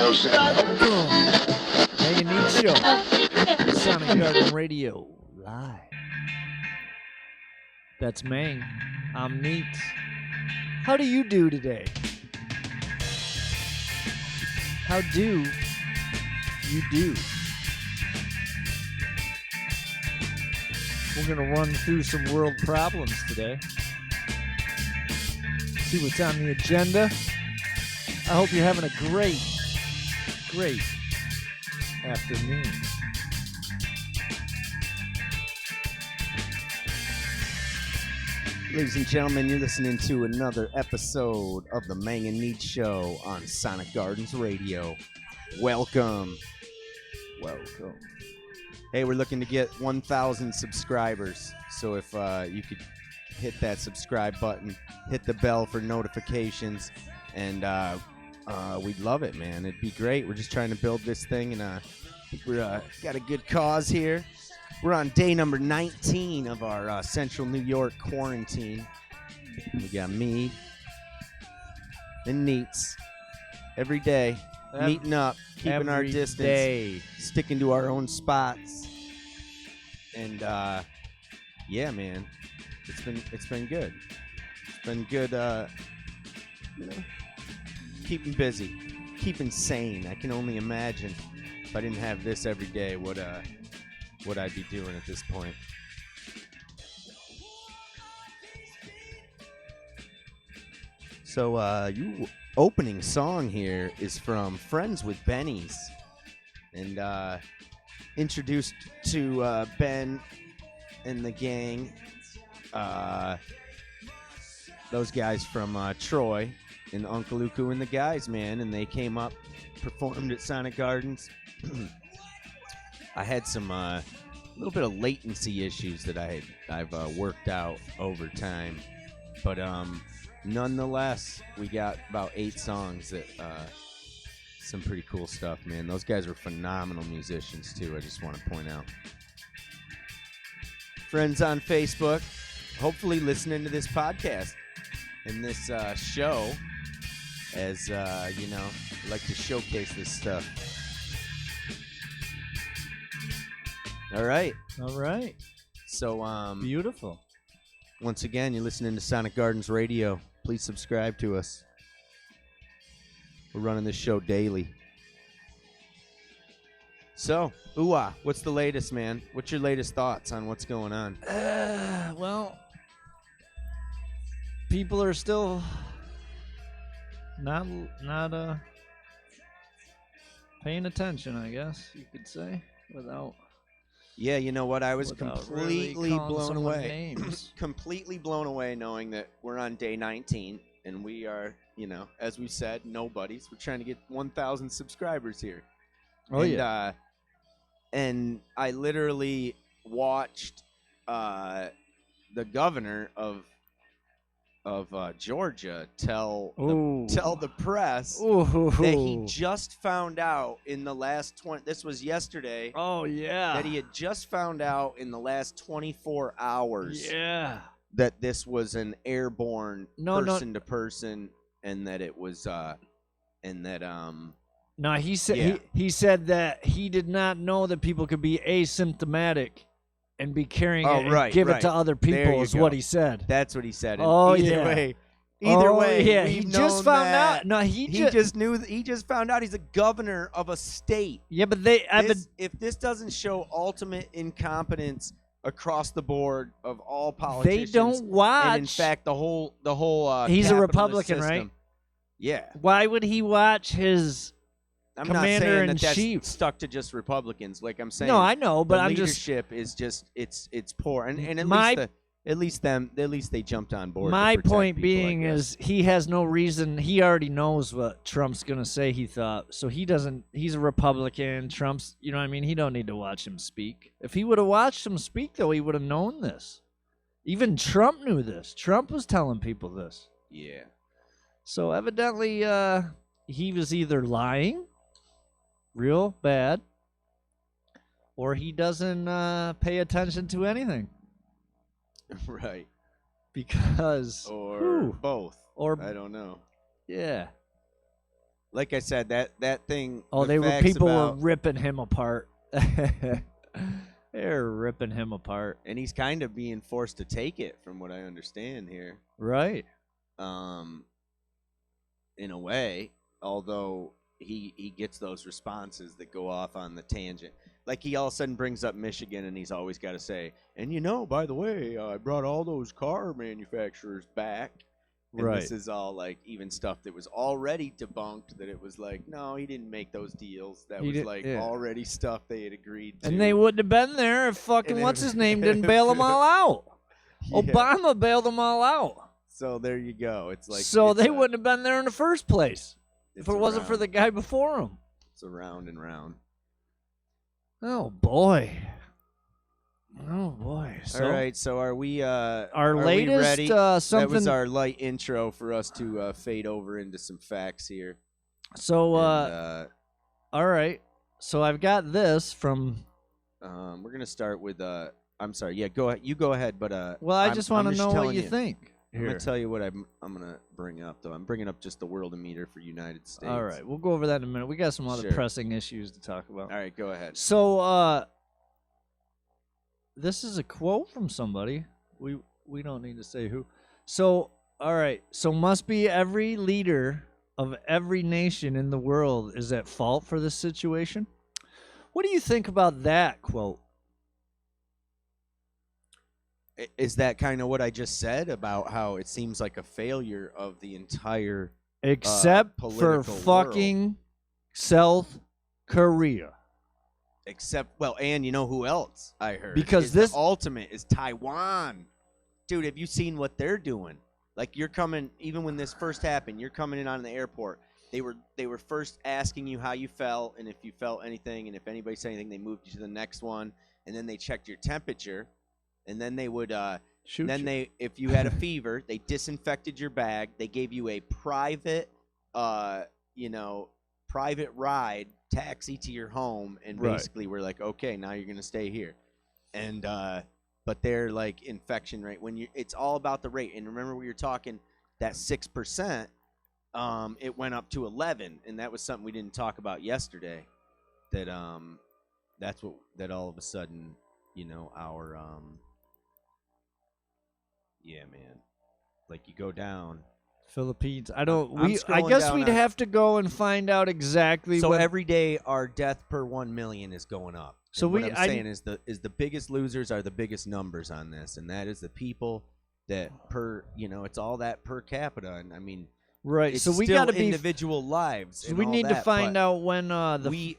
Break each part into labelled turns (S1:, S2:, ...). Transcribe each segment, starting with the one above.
S1: Hey, Neads Show. Sonic Garden Radio live. That's mAng. I'm Neads. How do you do today? How do you do? We're going to run through some world problems today. See what's on the agenda. I hope you're having a great afternoon.
S2: Ladies and gentlemen, you're listening to another episode of the mAng and Neads Show on Sonic Gardens Radio. Welcome. Hey, we're looking to get 1,000 subscribers. So if you could hit that subscribe button, hit the bell for notifications, and we'd love it, man. It'd be great. We're just trying to build this thing, and I think we're got a good cause here. We're on day number 19 of our Central New York quarantine. We got me and Neats every day, meeting up, keeping our distance, sticking to our own spots, and yeah, man, it's been good. It's been good, you know, keeping busy, keeping sane. I can only imagine if I didn't have this every day, what I'd be doing at this point. So, your opening song here is from Friends with Benny's, and introduced to Ben and the gang, those guys from Troy and Uncle Uku and the guys, man, and they came up, performed at Sonic Gardens. I had some little bit of latency issues that I've worked out over time, but nonetheless, we got about 8 songs that some pretty cool stuff, man. Those guys were phenomenal musicians too. I just want to point out. Friends on Facebook, hopefully listening to this podcast and this show, as you know, I like to showcase this stuff. All right. So,
S1: Beautiful.
S2: once again, you're listening to Sonic Gardens Radio. Please subscribe to us. We're running this show daily. So, what's the latest, man? What's your latest thoughts on what's going on?
S1: Well, people are still not paying attention, I guess you could say, without.
S2: Yeah, you know what? I was completely
S1: really
S2: blown away.
S1: Names.
S2: Completely blown away knowing that we're on day 19 and we are, you know, as we said, nobodies. We're trying to get 1,000 subscribers here.
S1: Oh, yeah.
S2: And I literally watched the governor of Georgia tell the press that he just found out in the last this was yesterday.
S1: Oh, yeah.
S2: That he had just found out in the last 24 hours.
S1: Yeah.
S2: That this was an airborne person to person, and that it was
S1: No, he said he said that he did not know that people could be asymptomatic and be carrying it and give it to other people is what he said.
S2: That's what he said. And
S1: either way,
S2: yeah,
S1: he just found out. No, he
S2: just knew. He just found out he's a governor of a state.
S1: Yeah, but
S2: if this doesn't show ultimate incompetence across the board of all politicians,
S1: they don't watch.
S2: And in fact, the whole
S1: he's a Republican,
S2: system,
S1: right?
S2: Yeah.
S1: Why would he watch his
S2: I'm
S1: commander
S2: not
S1: in
S2: saying
S1: chief
S2: that's stuck to just Republicans. Like I'm saying,
S1: no, I know, but
S2: the
S1: I'm
S2: leadership is just it's poor, and at least they jumped on board.
S1: My
S2: to
S1: point
S2: people,
S1: being is he has no reason. He already knows what Trump's gonna say. He thought so. He doesn't. He's a Republican. Trump's. You know what I mean? He don't need to watch him speak. If he would have watched him speak, though, he would have known this. Even Trump knew this. Trump was telling people this.
S2: Yeah.
S1: So evidently, he was either lying, real bad, or he doesn't pay attention to anything.
S2: Right.
S1: Because
S2: or both.
S1: Or
S2: I don't know.
S1: Yeah.
S2: like I said, that thing.
S1: Oh,
S2: the facts
S1: people
S2: about,
S1: were ripping him apart. They're ripping him apart.
S2: and he's kind of being forced to take it, from what I understand here.
S1: Right.
S2: In a way, although he gets those responses that go off on the tangent. Like he all of a sudden brings up Michigan, and he's always got to say, and by the way, I brought all those car manufacturers back. And
S1: Right.
S2: this is all like even stuff that was already debunked, that it was like, no, he didn't make those deals. That was like already stuff they had agreed to.
S1: And they wouldn't have been there if fucking
S2: And
S1: what's his name didn't bail them all out.
S2: Yeah.
S1: Obama bailed them all out.
S2: So there you go. It's like
S1: so they wouldn't have been there in the first place if it wasn't for
S2: around.
S1: the guy before him.
S2: It's around and round.
S1: Oh boy. Oh boy. So,
S2: All right, so are we
S1: our
S2: are
S1: latest
S2: we ready?
S1: something.
S2: That was our light intro for us to fade over into some facts here.
S1: So
S2: And,
S1: all right. So I've got this from.
S2: we're gonna start with I'm sorry. Yeah, go ahead. You go ahead. But
S1: Well, I just want to know what
S2: telling
S1: you think.
S2: I'm gonna tell you what I'm gonna bring up though. I'm bringing up just the world meter for United States.
S1: All right, we'll go over that in a minute. We got some other
S2: Sure.
S1: pressing issues to talk about.
S2: All right, go ahead.
S1: So this is a quote from somebody. We don't need to say who. So all right. So must be every leader of every nation in the world is at fault for this situation. What do you think about that quote?
S2: Is that kind of what I just said about how it seems like a failure of the entire
S1: Except for
S2: political
S1: fucking South Korea.
S2: Except, well, and you know who else I heard?
S1: Because
S2: is
S1: this
S2: the ultimate is Taiwan. Dude, have you seen what they're doing? Like, you're coming, even when this first happened, you're coming in on the airport. They were first asking you how you felt, and if you felt anything, and if anybody said anything, they moved you to the next one, and then they checked your temperature, and then they would
S1: shoot
S2: then
S1: you.
S2: they, if you had a fever, they disinfected your bag. They gave you a private private ride taxi to your home, and
S1: Right.
S2: basically we're like, okay, now you're gonna stay here. And but their like infection rate, it's all about the rate. And remember, we were talking that 6%, it went up to 11, and that was something we didn't talk about yesterday. That's what that all of a sudden, our yeah, man, like you go down.
S1: Philippines. I don't.
S2: I'm
S1: I
S2: scrolling
S1: guess
S2: down
S1: we'd
S2: on-
S1: have to go and find out exactly.
S2: So
S1: what,
S2: every day, our death per 1 million is going up.
S1: So
S2: And what
S1: we-
S2: I'm
S1: I-
S2: saying is the biggest losers are the biggest numbers on this, and that is the people that it's all that per capita, and I mean,
S1: right.
S2: it's
S1: So we
S2: still
S1: got to be.
S2: individual lives.
S1: So
S2: and
S1: we
S2: all
S1: need to
S2: that,
S1: find
S2: but
S1: out when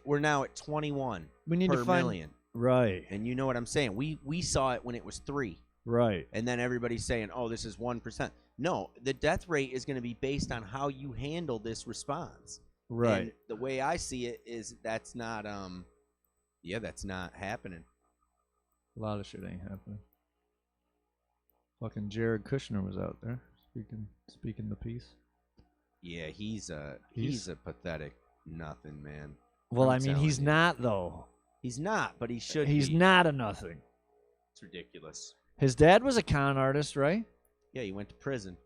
S2: we're now at 21
S1: we need
S2: per
S1: to find
S2: million,
S1: right.
S2: and you know what I'm saying. We saw it when it was 3.
S1: Right.
S2: And then everybody's saying, "Oh, this is 1%." No, the death rate is going to be based on how you handle this response.
S1: Right.
S2: And the way I see it is that's not that's not happening.
S1: A lot of shit ain't happening. Fucking Jared Kushner was out there speaking the piece.
S2: Yeah, he's a pathetic nothing, man.
S1: Well,
S2: I'm
S1: I mean,
S2: telling
S1: he's
S2: you.
S1: not though.
S2: He's not, but he should
S1: He's
S2: be.
S1: not a nothing.
S2: It's ridiculous.
S1: His dad was a con artist, right?
S2: Yeah, he went to prison.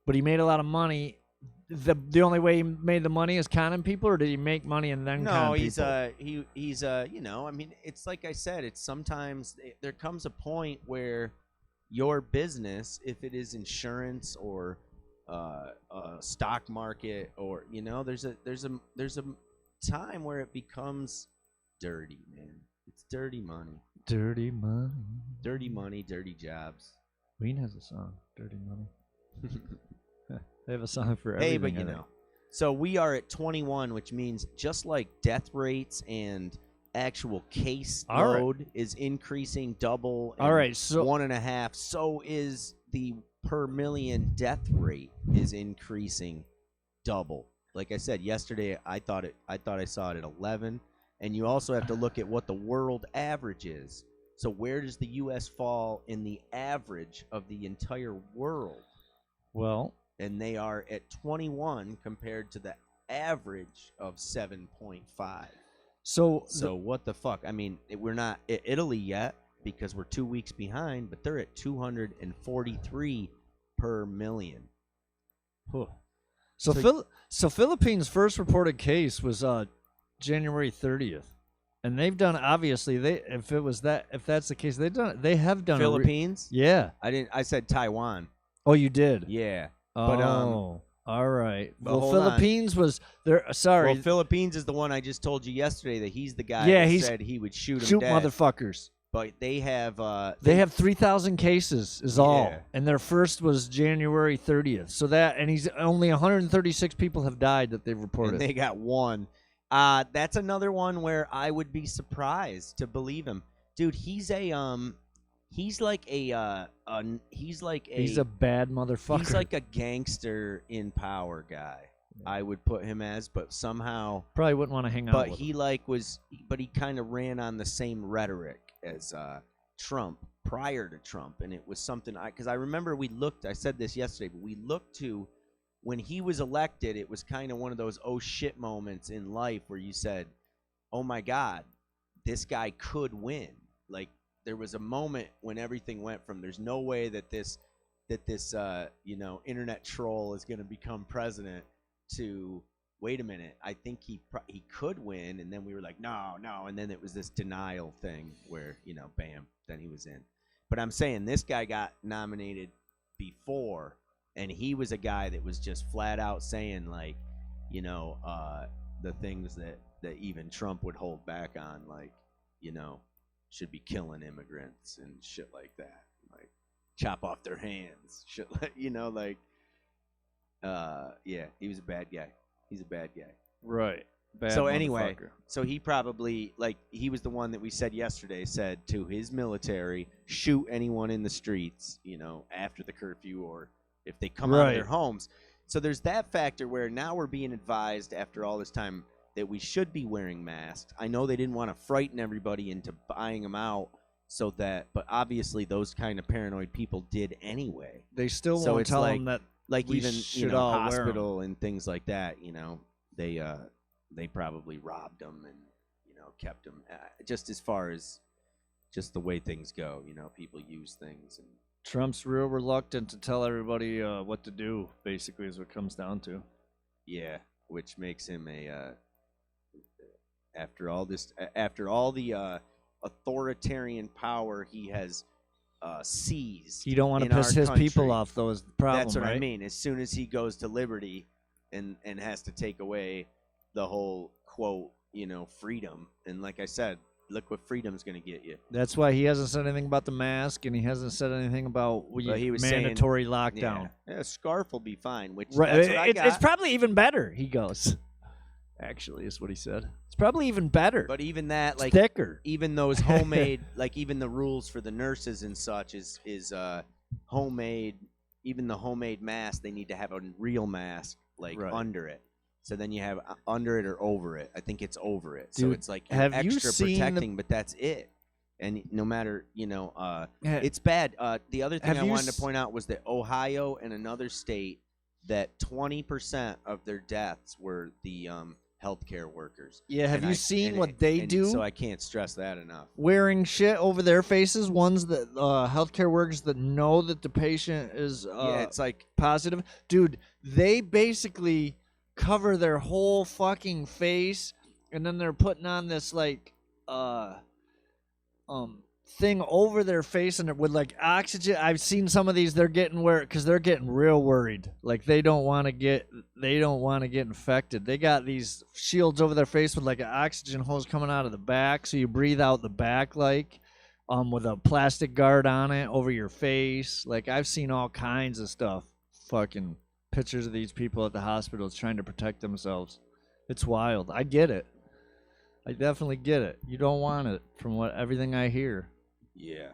S1: But he made a lot of money. The only way he made the money is conning people, or did he make money and then con
S2: No, he's
S1: people?
S2: he's I mean, it's like I said, it's sometimes there comes a point where your business, if it is insurance or stock market, or there's a time where it becomes dirty, man. It's dirty money.
S1: Dirty money.
S2: Dirty money, dirty jobs.
S1: Ween has a song, Dirty Money. They have a song for everything.
S2: Hey, but
S1: I think.
S2: so we are at 21, which means just like death rates and actual case
S1: All right.
S2: load is increasing double.
S1: All right, so
S2: 1.5. So is the per million death rate is increasing double. Like I said yesterday, I thought I saw it at 11, and you also have to look at what the world average is. So where does the U.S. fall in the average of the entire world?
S1: well,
S2: And they are at 21 compared to the average of 7.5.
S1: so
S2: So what the fuck? I mean, we're not at Italy yet because we're 2 weeks behind, but they're at 243 per million.
S1: Huh. So
S2: So-
S1: so Philippines' first reported case was January 30th. And they've done obviously if that's the case they have done
S2: Philippines?
S1: yeah.
S2: I said Taiwan.
S1: Oh, you did.
S2: Yeah.
S1: Oh,
S2: But
S1: all right.
S2: but
S1: Well,
S2: hold on.
S1: Philippines was there. Sorry,
S2: Well, Philippines is the one I just told you yesterday that he's the guy
S1: Yeah,
S2: that
S1: he's-
S2: said he would shoot him
S1: shoot
S2: dead.
S1: motherfuckers.
S2: But they have
S1: They have 3,000 cases is all,
S2: Yeah.
S1: and their first was January 30th. So he's only 136 people have died that they've reported.
S2: and they got one. That's another one where I would be surprised to believe him, dude. He's like a
S1: He's a bad motherfucker.
S2: he's like a gangster in power guy. I would put him as, but somehow,
S1: probably wouldn't want to hang out.
S2: but
S1: with
S2: he
S1: him.
S2: but he kind of ran on the same rhetoric as Trump prior to Trump, and it was something because I remember I said this yesterday, but we looked to when he was elected. It was kind of one of those oh shit moments in life where you said, oh my God, this guy could win. Like there was a moment when everything went from there's no way that this internet troll is going to become president to wait a minute, I think he could win, and then we were like no, and then it was this denial thing where bam, then he was in. But I'm saying this guy got nominated before, and he was a guy that was just flat out saying like the things that even Trump would hold back on, like should be killing immigrants and shit like that, like chop off their hands, shit like yeah, he was a bad guy. He's a bad guy.
S1: Right. Bad
S2: So anyway,
S1: motherfucker.
S2: so he probably he was the one that we said yesterday said to his military, shoot anyone in the streets, after the curfew or if they come out of
S1: Right.
S2: their homes. So there's that factor where now we're being advised after all this time that we should be wearing masks. I know they didn't want to frighten everybody into buying them out but obviously those kind of paranoid people did anyway.
S1: They still
S2: So
S1: won't
S2: it's
S1: tell
S2: like-
S1: them that
S2: Like
S1: we
S2: even
S1: should all wear 'em.
S2: hospital and things like that, they probably robbed them and kept them just as far as just the way things go. People use things and
S1: Trump's real reluctant to tell everybody what to do, basically, is what it comes down to.
S2: yeah, which makes him after all the authoritarian power he has seized.
S1: You don't want to
S2: in our
S1: piss his people
S2: country.
S1: off, though, is the problem,
S2: That's what
S1: right?
S2: I mean. As soon as he goes to liberty and has to take away the whole quote, freedom. And like I said, look what freedom's going to get you.
S1: That's why he hasn't said anything about the mask, and he hasn't said anything about
S2: He was saying-
S1: mandatory lockdown.
S2: Yeah, a scarf will be fine. Which
S1: Right.
S2: that's what I got.
S1: It's probably even better, he goes. Actually, is what he said. It's probably even better.
S2: but even that,
S1: It's
S2: like,
S1: thicker.
S2: even those homemade, like even the rules for the nurses and such is homemade. Even the homemade mask, they need to have a real mask like
S1: Right.
S2: under it. So then you have under it or over it. I think it's over it. So
S1: Dude,
S2: it's like you're
S1: have you
S2: extra
S1: seen the-
S2: protecting, but that's it. And no matter,
S1: Ha-
S2: it's bad. The other thing
S1: Have
S2: I
S1: you
S2: wanted
S1: s-
S2: to point out was that Ohio and another state that 20% of their deaths were the healthcare workers.
S1: Yeah, have
S2: And
S1: you seen
S2: and
S1: what they
S2: and
S1: do?
S2: So I can't stress that enough.
S1: Wearing shit over their faces, ones that healthcare workers that know that the patient is
S2: Yeah, it's like
S1: positive. Dude, they basically cover their whole fucking face, and then they're putting on this like thing over their face, and it with like oxygen. I've seen some of these. They're getting because they're getting real worried. Like they don't want to get infected. They got these shields over their face with like an oxygen hose coming out of the back, so you breathe out the back like. With a plastic guard on it over your face. Like I've seen all kinds of stuff. Fucking pictures of these people at the hospitals trying to protect themselves. It's wild. I get it. I definitely get it. You don't want it from everything I hear.
S2: yeah,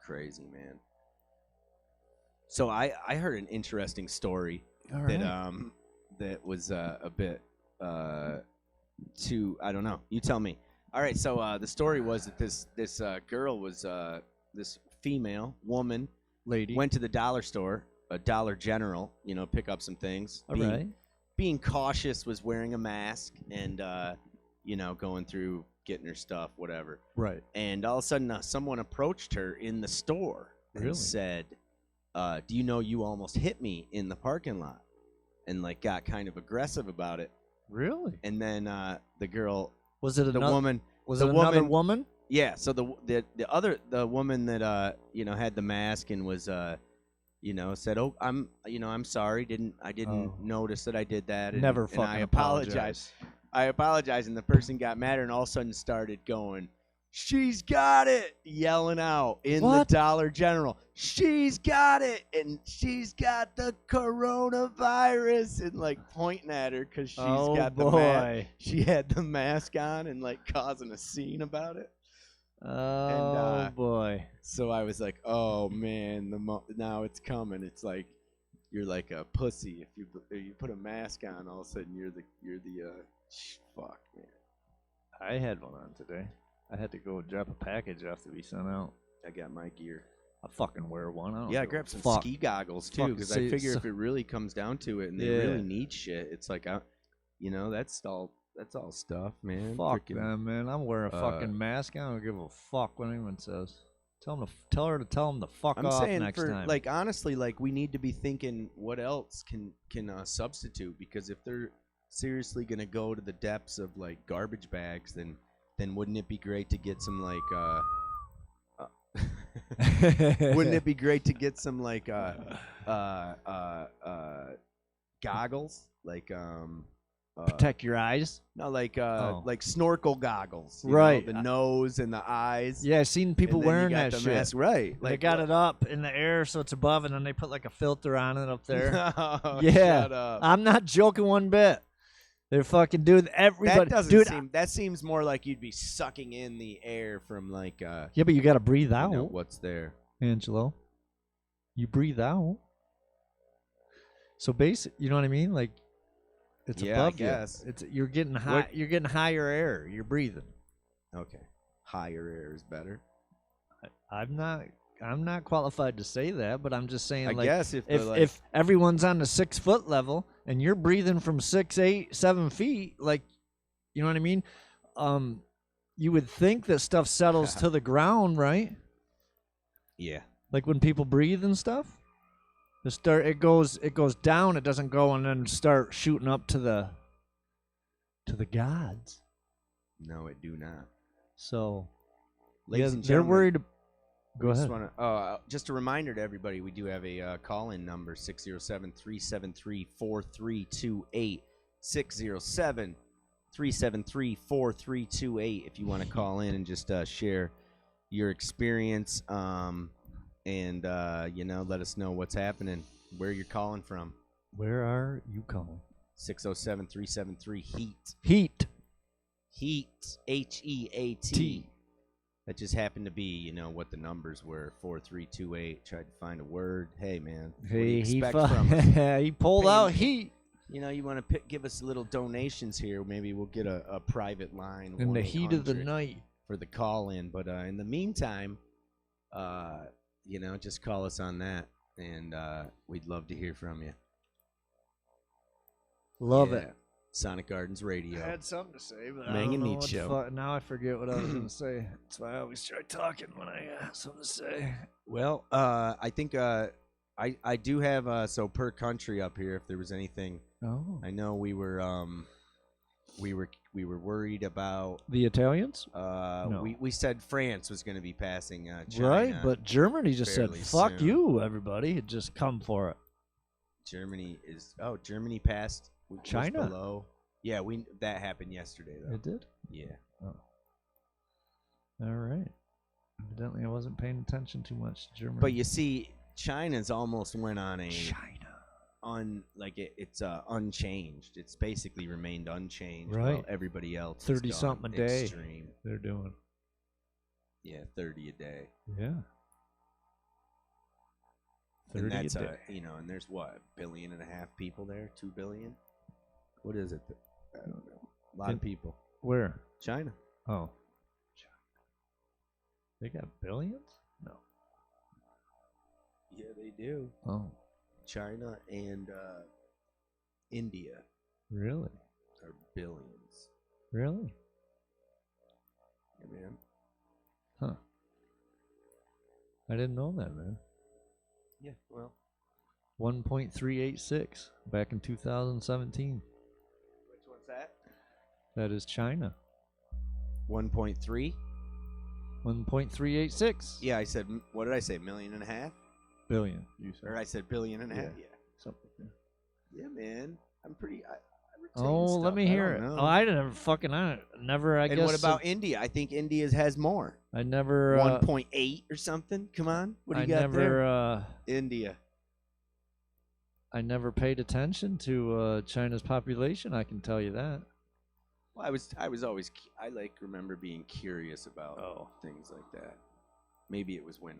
S2: crazy, man. So I heard an interesting story
S1: All
S2: that was a bit too, I don't know. You tell me. All right, so the story was that this girl was this female woman
S1: Lady.
S2: went to the dollar store, a Dollar General, pick up some things.
S1: All right.
S2: Being cautious, was wearing a mask and going through getting her stuff, whatever.
S1: Right.
S2: And all of a sudden, someone approached her in the store and
S1: Really?
S2: said, "Do you know you almost hit me in the parking lot?" and like got kind of aggressive about it.
S1: Really?
S2: And then the girl,
S1: Was it
S2: the
S1: another
S2: woman,
S1: Was
S2: the
S1: it another
S2: woman-
S1: woman?
S2: yeah. So the woman that had the mask and was said, "Oh, I'm sorry. I didn't notice that I did that." And,
S1: Never
S2: and
S1: fucking
S2: I apologize. I apologize, and the person got mad and all of a sudden started going, "She's got it!" yelling out in
S1: What?
S2: the Dollar General. "She's got it, and she's got the coronavirus," and like pointing at her because she's
S1: Oh
S2: got the mask.
S1: boy.
S2: She had the mask on and like causing a scene about it.
S1: Oh boy.
S2: So I was like, "Oh man, now it's coming." It's like you're like a pussy if you put a mask on. All of a sudden you're the fuck, man.
S1: I had one on today. I had to go drop a package off to be sent out.
S2: I got my gear.
S1: I fucking wear one. I
S2: Yeah, I grabbed some
S1: fuck.
S2: ski goggles too
S1: Fucking
S2: because I
S1: see-
S2: figure
S1: so-
S2: if it really comes down to it and they
S1: Yeah.
S2: really need shit, it's like that's all stuff, man.
S1: Fuck
S2: Freaking-
S1: them, man. I'm wearing a fucking mask. I don't give a fuck what anyone says. Tell her to tell them to fuck
S2: I'm
S1: off
S2: saying
S1: next
S2: for
S1: time.
S2: like honestly, like we need to be thinking what else can substitute, because if they're seriously gonna go to the depths of like garbage bags, then wouldn't it be great to get some like wouldn't it be great to get some like goggles like
S1: protect your eyes?
S2: no like
S1: Oh.
S2: like snorkel goggles, you know,
S1: Right.
S2: the nose and the eyes.
S1: Yeah, I've seen people
S2: And then you
S1: wearing
S2: got
S1: that
S2: the
S1: shit.
S2: mask, right?
S1: They got it up in the air so it's above, and then they put like a filter on it up there.
S2: No,
S1: Yeah.
S2: shut up.
S1: I'm not joking one bit. They're fucking doing everybody.
S2: That doesn't
S1: Dude,
S2: seem. That seems more like you'd be sucking in the air from like.
S1: yeah, but you got to breathe out,
S2: What's there?
S1: Angelo. You breathe out. So basic, you know what I mean? Like it's
S2: Yeah, I
S1: above
S2: guess.
S1: you. It's you're getting high. You're getting higher air. You're breathing.
S2: Okay, higher air is better.
S1: I'm not qualified to say that, but I'm just saying.
S2: I
S1: like,
S2: guess if
S1: if everyone's on the 6 foot level and you're breathing from 6, 8, 7 feet, like, you know what I mean? You would think that stuff settles to the ground, right?
S2: yeah,
S1: Like when people breathe and stuff. It goes down. It doesn't go and then start shooting up to the gods.
S2: no, it do not.
S1: So
S2: Ladies
S1: yeah,
S2: and
S1: they're
S2: gentlemen,
S1: worried. Go
S2: we just
S1: ahead.
S2: just a reminder to everybody, we do have a call-in number, 607-373-4328, 607-373-4328 if you want to call in and just share your experience, and let us know what's happening, where you're calling from.
S1: Where are you calling?
S2: 607-373-HEAT.
S1: Heat.
S2: Heat, H-E-A-T. That just happened to be, what the numbers were, 4328. Tried to find a word. Hey, man. What do you expect from us?
S1: He pulled
S2: Paying-
S1: out heat
S2: You want to give us little donations here. Maybe we'll get a private line.
S1: in the heat of the
S2: 1-800
S1: night.
S2: for the call-in. But in the meantime, just call us on that, and we'd love to hear from you.
S1: Love
S2: Yeah.
S1: it.
S2: Sonic Gardens Radio.
S1: I had something to say, but
S2: Ma'ng
S1: I don't
S2: and
S1: know
S2: Neads
S1: what
S2: Show.
S1: the fuck. Now I forget what I was going to say. That's why I always try talking when I have something to say.
S2: Well, I think I do have so per country up here. If there was anything,
S1: Oh,
S2: I know we were worried about.
S1: the Italians,
S2: No. We said France was going to be passing China.
S1: right? But Germany just said,
S2: fairly
S1: "Fuck
S2: soon.
S1: you, everybody! Just come for it."
S2: Germany passed was
S1: China.
S2: below. Yeah, that happened yesterday though.
S1: It did.
S2: Yeah.
S1: All right. Evidently, I wasn't paying attention too much to Germany.
S2: But you see, China's almost went on a
S1: China.
S2: it's unchanged. It's basically remained unchanged.
S1: Right.
S2: While everybody else
S1: 30
S2: has
S1: something
S2: gone
S1: a day.
S2: Extreme.
S1: They're doing.
S2: Yeah, 30 a day.
S1: Yeah. 30
S2: And that's
S1: a day.
S2: and there's what, 1.5 billion people there, 2 billion. What is it? I don't know. A lot of people.
S1: Where?
S2: China.
S1: Oh. They got billions? No.
S2: Yeah, they do.
S1: Oh,
S2: China and India
S1: really?
S2: are billions.
S1: Really?
S2: Yeah, man.
S1: Huh. I didn't know that, man.
S2: Yeah, well,
S1: 1.386 back in 2017.
S2: Which one's that?
S1: That is China.
S2: 1.3.
S1: 1.386
S2: Yeah, I said. What did I say? $1.5 million?
S1: billion. You said.
S2: Or I said $1.5 billion.
S1: Yeah.
S2: Yeah.
S1: Something.
S2: Yeah, man. I'm pretty. I retain
S1: Oh,
S2: stuff.
S1: let me hear
S2: I
S1: it.
S2: don't know.
S1: Oh, I never. I
S2: and
S1: guess.
S2: what about India? I think India's has more.
S1: I never.
S2: 1.8 or something. Come on. What do you got there? India.
S1: I never paid attention to China's population. I can tell you that.
S2: Well, I was always. I remember being curious about things like that. Maybe it was when,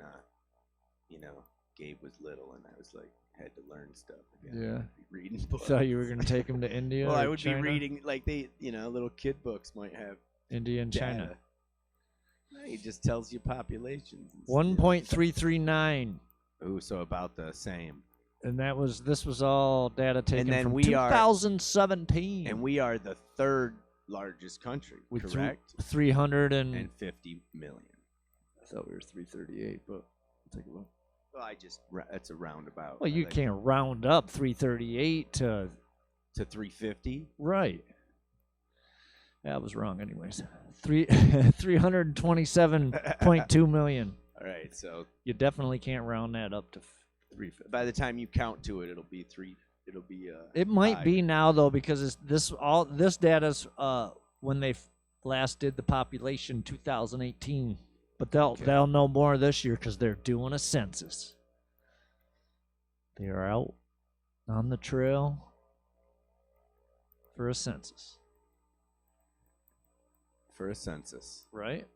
S2: Gabe was little and I was had to learn stuff again.
S1: Yeah.
S2: Reading
S1: I
S2: books.
S1: thought you were gonna take him to India.
S2: Well, I
S1: or
S2: would
S1: China?
S2: be reading little kid books might have
S1: India and China.
S2: data. No, he just tells you populations.
S1: 1.339,
S2: Ooh, so about the same.
S1: and this was all data taken
S2: then
S1: from
S2: we are-
S1: 2017.
S2: And we are the third largest country,
S1: with
S2: correct?
S1: 300
S2: And 50 million.
S1: I thought we were 338, but take a look.
S2: Well, that's a roundabout.
S1: Well, you can't round up 338 to
S2: 350.
S1: right. Yeah, I was wrong. Anyways, 327.2 million.
S2: All right, so
S1: You definitely can't round that up to 350.
S2: by the time you count to it, it'll be three. It'll be.
S1: It might
S2: high.
S1: be now though, because this data's when they last did the population 2018, but they'll know more this year because they're doing a census. They are out on the trail for a census.
S2: For a census.
S1: Right?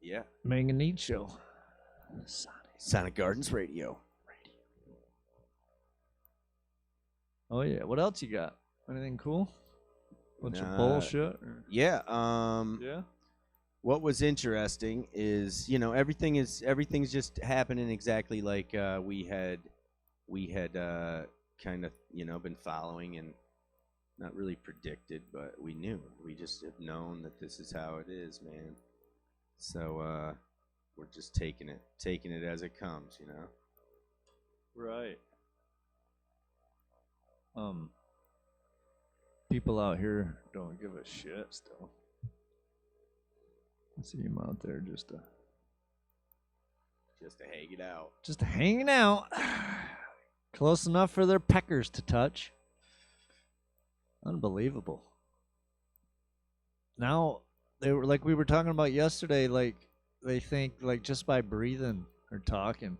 S2: Yeah.
S1: mAng and Neads Show.
S2: Sonic Gardens Radio.
S1: Oh yeah. What else you got? Anything cool? Bunch of
S2: Nah.
S1: bullshit. Or?
S2: Yeah.
S1: Yeah.
S2: What was interesting is everything's just happening exactly like we had kind of been following and not really predicted, but we knew. We just have known that this is how it is, man. So we're just taking it as it comes,
S1: Right. People out here don't give a shit still. I see him out there just hanging out. Close enough for their peckers to touch. Unbelievable. Now they were like we were talking about yesterday, like they think like just by breathing or talking.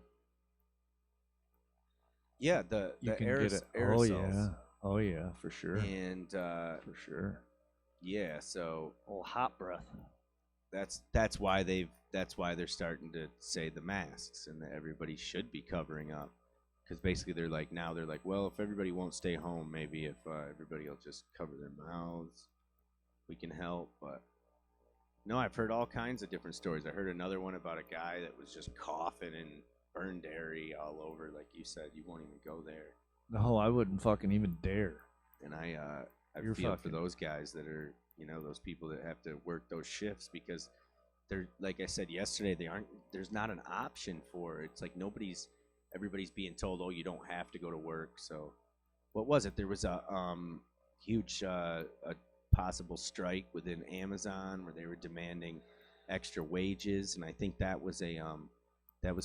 S2: Yeah, the
S1: You can
S2: aeros-
S1: get it.
S2: aerosols.
S1: Oh yeah, for sure.
S2: And
S1: For sure.
S2: yeah, so
S1: Oh, hot breath.
S2: that's why they're starting to say the masks and that everybody should be covering up, because basically they're like, well, if everybody won't stay home, maybe if everybody will just cover their mouths, we can help. But no, I've heard all kinds of different stories. I heard another one about a guy that was just coughing and burned dairy all over. Like you said, you won't even go there.
S1: No, I wouldn't fucking even dare.
S2: And I
S1: You're
S2: feel for
S1: fucking-
S2: those guys that are, those people that have to work those shifts, because they're, like I said yesterday, there's not an option for it. It's like everybody's being told, oh, you don't have to go to work. So what was it? There was a huge a possible strike within Amazon where they were demanding extra wages, and I think that was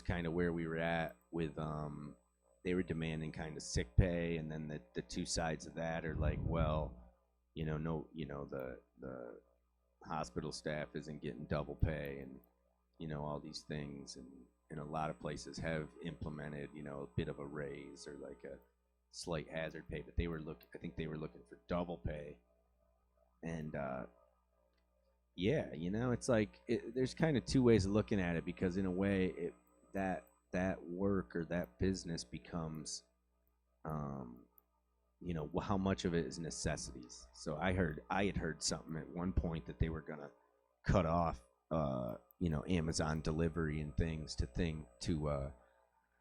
S2: kind of where we were at with they were demanding kind of sick pay, and then the two sides of that are like, well, the hospital staff isn't getting double pay, and all these things, and a lot of places have implemented a bit of a raise or like a slight hazard pay, but I think they were looking for double pay. And yeah, it's like there's kind of two ways of looking at it, because in a way that work or that business becomes how much of it is necessities. So I had heard something at one point that they were gonna cut off Amazon delivery and things to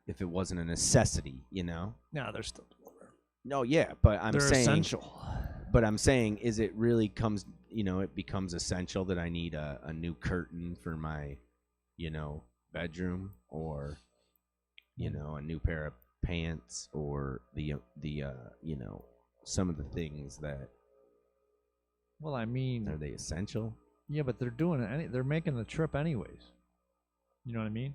S2: if it wasn't a necessity,
S1: No, they're still delivering.
S2: No, yeah, but
S1: They're essential.
S2: But I'm saying, is it really it becomes essential that I need a new curtain for my bedroom, or a new pair pants or the some of the things that
S1: Well, I mean,
S2: are they essential?
S1: yeah, but they're doing it. They're making the trip anyways. You know what I mean?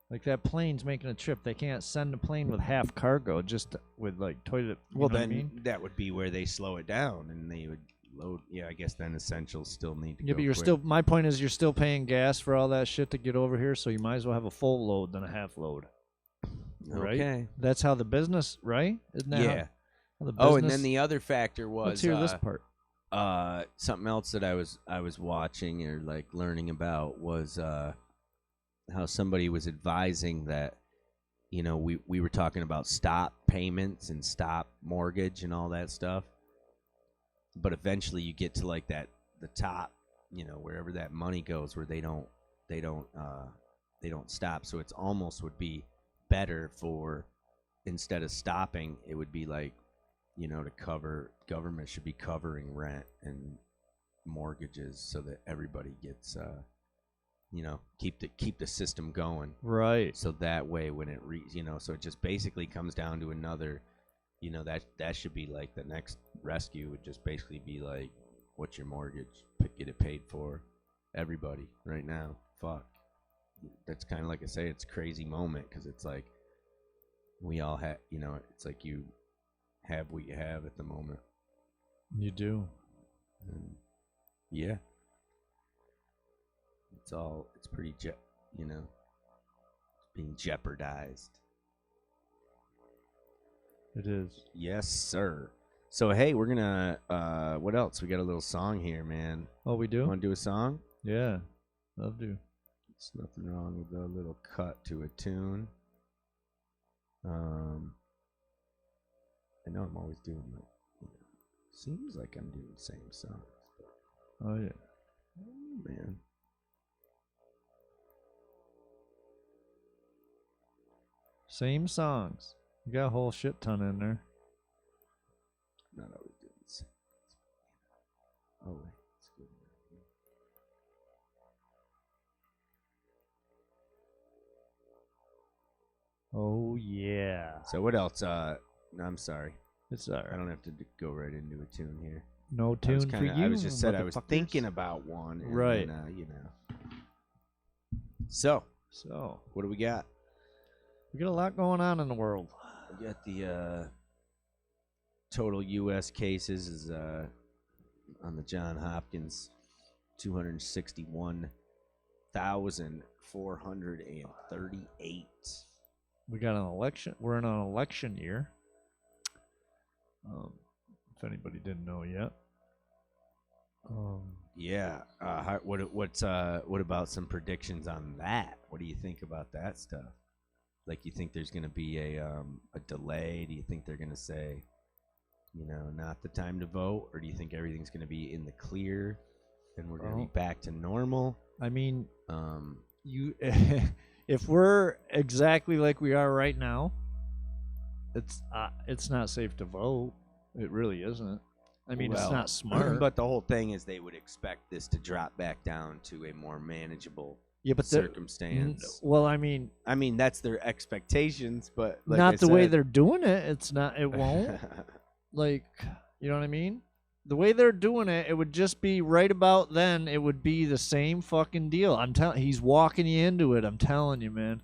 S1: Like that plane's making a trip. They can't send a plane with half cargo, just with like toilet.
S2: Well,
S1: know what I
S2: then
S1: mean?
S2: that would be where they slow it down and they would load. Yeah, I guess then essentials still need to
S1: Yeah,
S2: go
S1: but you're
S2: quick.
S1: still. My point is, you're still paying gas for all that shit to get over here, so you might as well have a full load than a half load. Right?
S2: Okay.
S1: That's how the business, right? Isn't that
S2: Yeah.
S1: how the business?
S2: Oh, and then the other factor was
S1: let's hear this part.
S2: something else that I was watching or like learning about was how somebody was advising that we were talking about stop payments and stop mortgage and all that stuff, but eventually you get to like the top, wherever that money goes, where they don't stop. So it's almost would be better for, instead of stopping, it would be like, to cover, government should be covering rent and mortgages so that everybody gets keep the system going,
S1: Right.
S2: so that way when it so it just basically comes down to another, that should be like the next rescue would just basically be like, what's your mortgage, get it paid for, everybody right now. Fuck, that's kind of like I say, it's a crazy moment because it's like we all have, it's like you have what you have at the moment.
S1: You do.
S2: And yeah, it's pretty being jeopardized.
S1: It is.
S2: Yes, sir. So hey, we're gonna what else? We got a little song here, man.
S1: Oh, we do?
S2: Want to do a song?
S1: Yeah. Love to.
S2: There's nothing wrong with a little cut to a tune. I know I'm always doing that. Seems like I'm doing the same songs. But,
S1: Oh, yeah.
S2: man.
S1: Same songs. You got a whole shit ton in there.
S2: Not always doing the same. Oh, wait. It's good.
S1: Oh, yeah.
S2: So what else? I'm sorry.
S1: It's all
S2: I
S1: right.
S2: don't have to go right into a tune here.
S1: No tune for you.
S2: I was just said I was
S1: motherfuckers.
S2: thinking about one. And
S1: Right.
S2: then, So,
S1: So,
S2: what do we got?
S1: we got a lot going on in the world.
S2: We got the total U.S. cases is on the John Hopkins, 261,438.
S1: We got an election. We're in an election year. If anybody didn't know yet.
S2: Yeah. What about some predictions on that? What do you think about that stuff? Like, you think there's going to be a delay? Do you think they're going to say, not the time to vote, or do you think everything's going to be in the clear and we're going to be back to normal?
S1: I mean, you, if we're exactly like we are right now, it's not safe to vote. It really isn't. I mean, it's not smart.
S2: But the whole thing is they would expect this to drop back down to a more manageable circumstance.
S1: Well, I mean,
S2: that's their expectations, but like
S1: not the way they're doing it. It's not. It won't. Like, you know what I mean? The way they're doing it, it would just be right about then. It would be the same fucking deal. I'm telling. He's walking you into it. I'm telling you, man.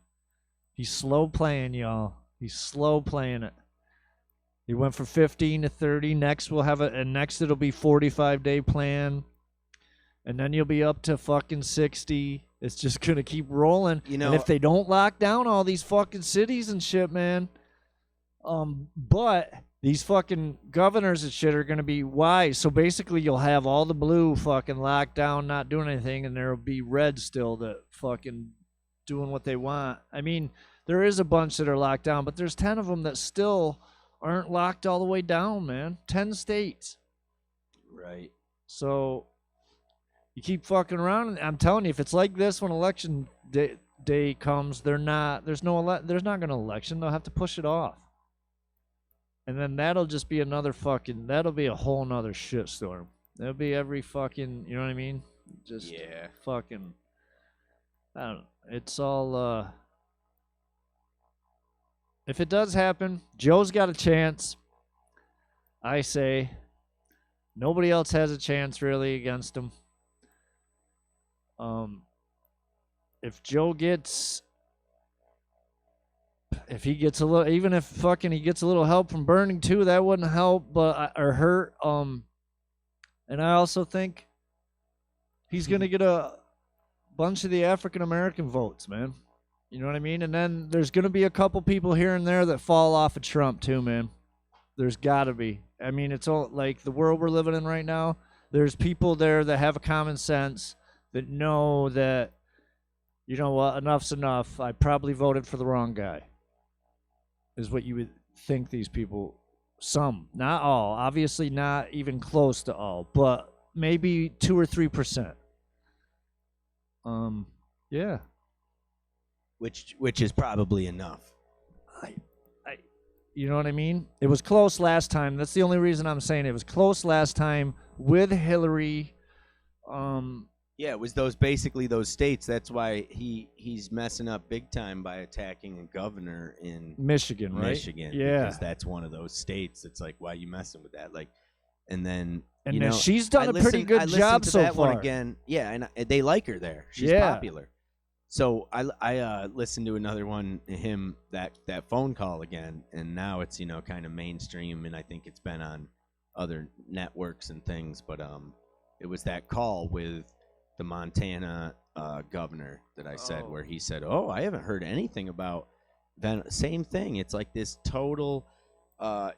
S1: He's slow playing, y'all. He's slow playing it. He went from 15 to 30. Next we'll have next it'll be 45-day plan. And then you'll be up to fucking 60. It's just gonna keep rolling. And if they don't lock down all these fucking cities and shit, man. But these fucking governors and shit are gonna be wise. So basically you'll have all the blue fucking locked down, not doing anything, and there'll be red still that fucking doing what they want. I mean, there is a bunch that are locked down, but there's 10 of them that still aren't locked all the way down, man. 10 states.
S2: Right.
S1: So you keep fucking around, and I'm telling you, if it's like this when election day comes, there's not gonna election. They'll have to push it off. And then that'll just be that'll be a whole nother shitstorm. That'll be every fucking, you know what I mean? Just fucking, I don't know. It's all, if it does happen, Joe's got a chance. I say nobody else has a chance really against him. If Joe gets, if he gets a little, even if fucking he gets a little help from Bernie too, that wouldn't help, but or hurt. And I also think he's gonna get a bunch of the African American votes, man. You know what I mean? And then there's gonna be a couple people here and there that fall off of Trump too, man. There's gotta be. I mean, it's all like the world we're living in right now. There's people there that have a common sense that know that, you know what, enough's enough. I probably voted for the wrong guy. Is what you would think these people, some, not all, obviously not even close to all, but maybe 2 or 3%. Yeah.
S2: Which is probably enough.
S1: You know what I mean? It was close last time. That's the only reason I'm saying it was close last time with Hillary.
S2: Yeah, it was basically those states. That's why he's messing up big time by attacking a governor in
S1: Michigan, right?
S2: Michigan,
S1: yeah,
S2: because that's one of those states. It's like, why are you messing with that? Like, and then
S1: she's done a pretty good job so
S2: that
S1: far.
S2: One again, yeah, and they like her there. She's popular. So I listened to another one, that phone call again, and now it's kind of mainstream, and I think it's been on other networks and things. But it was that call with the Montana governor that I said, where he said, "Oh, I haven't heard anything about that." Same thing. It's like this total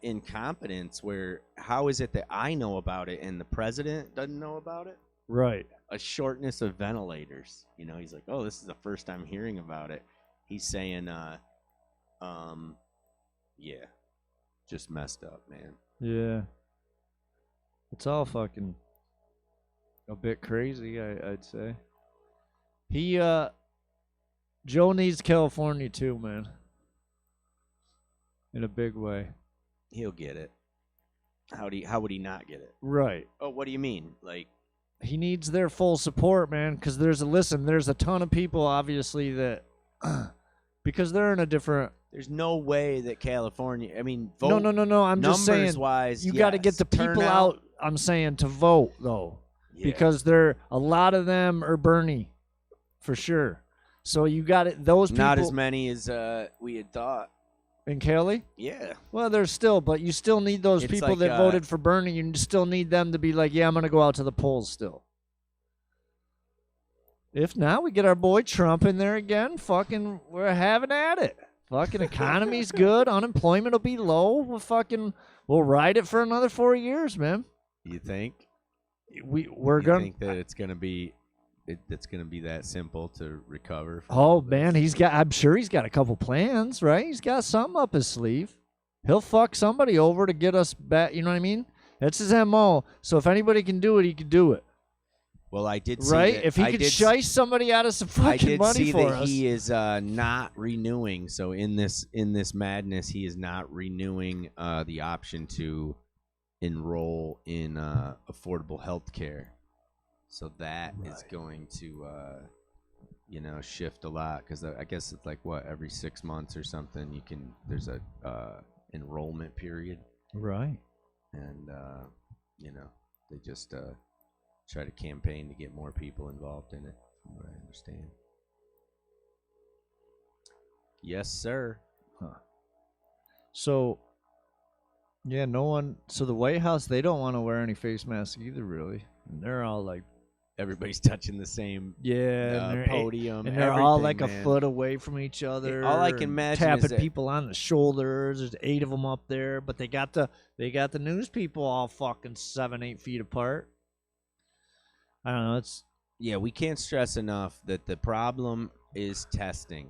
S2: incompetence. Where how is it that I know about it and the president doesn't know about it?
S1: Right.
S2: A shortness of ventilators. He's like, "Oh, this is the first time hearing about it." He's saying, yeah, just messed up, man.
S1: Yeah. It's all fucking a bit crazy, I'd say. Joe needs California too, man. In a big way.
S2: He'll get it. How would he not get it?
S1: Right.
S2: Oh, what do you mean? Like,
S1: he needs their full support, man, because there's a ton of people, obviously, that because they're in a different.
S2: There's no way that California. I mean, vote.
S1: No. I'm just saying,
S2: numbers-wise,
S1: you got to get the people out. I'm saying to vote though, because a lot of them are Bernie, for sure. So you got it. Those people.
S2: Not as many as we had thought.
S1: In Cali?
S2: Yeah.
S1: Well, there's still, but you still need those people like, that voted for Bernie. You still need them to be like, yeah, I'm going to go out to the polls still. If not, we get our boy Trump in there again. Fucking, we're having at it. Fucking economy's good. Unemployment will be low. We'll ride it for another 4 years, man.
S2: You think?
S1: We're going to
S2: think that it's going to be it's going to be that simple to recover from
S1: man, I'm sure he's got a couple plans, right? He's got something up his sleeve. He'll fuck somebody over to get us back, you know what I mean? That's his MO. So if anybody can do it, he can do it.
S2: Well, I did see
S1: right?
S2: that,
S1: if he could shice somebody out of some fucking money for us.
S2: I did see that he is not renewing. So in this madness, he is not renewing the option to enroll in affordable health care. So that is going to, shift a lot, because I guess it's like every 6 months or something. There's a enrollment period,
S1: right?
S2: And they just try to campaign to get more people involved in it, from what I understand. Yes, sir.
S1: Huh. So, yeah, no one. So the White House, they don't want to wear any face masks either, really, and they're all like.
S2: Everybody's touching the same podium.
S1: And they're all like a foot away from each other.
S2: All I can imagine
S1: tapping
S2: is that
S1: people on the shoulders. There's 8 of them up there, but they got the news people all fucking 7-8 feet apart. I don't know.
S2: We can't stress enough that the problem is testing.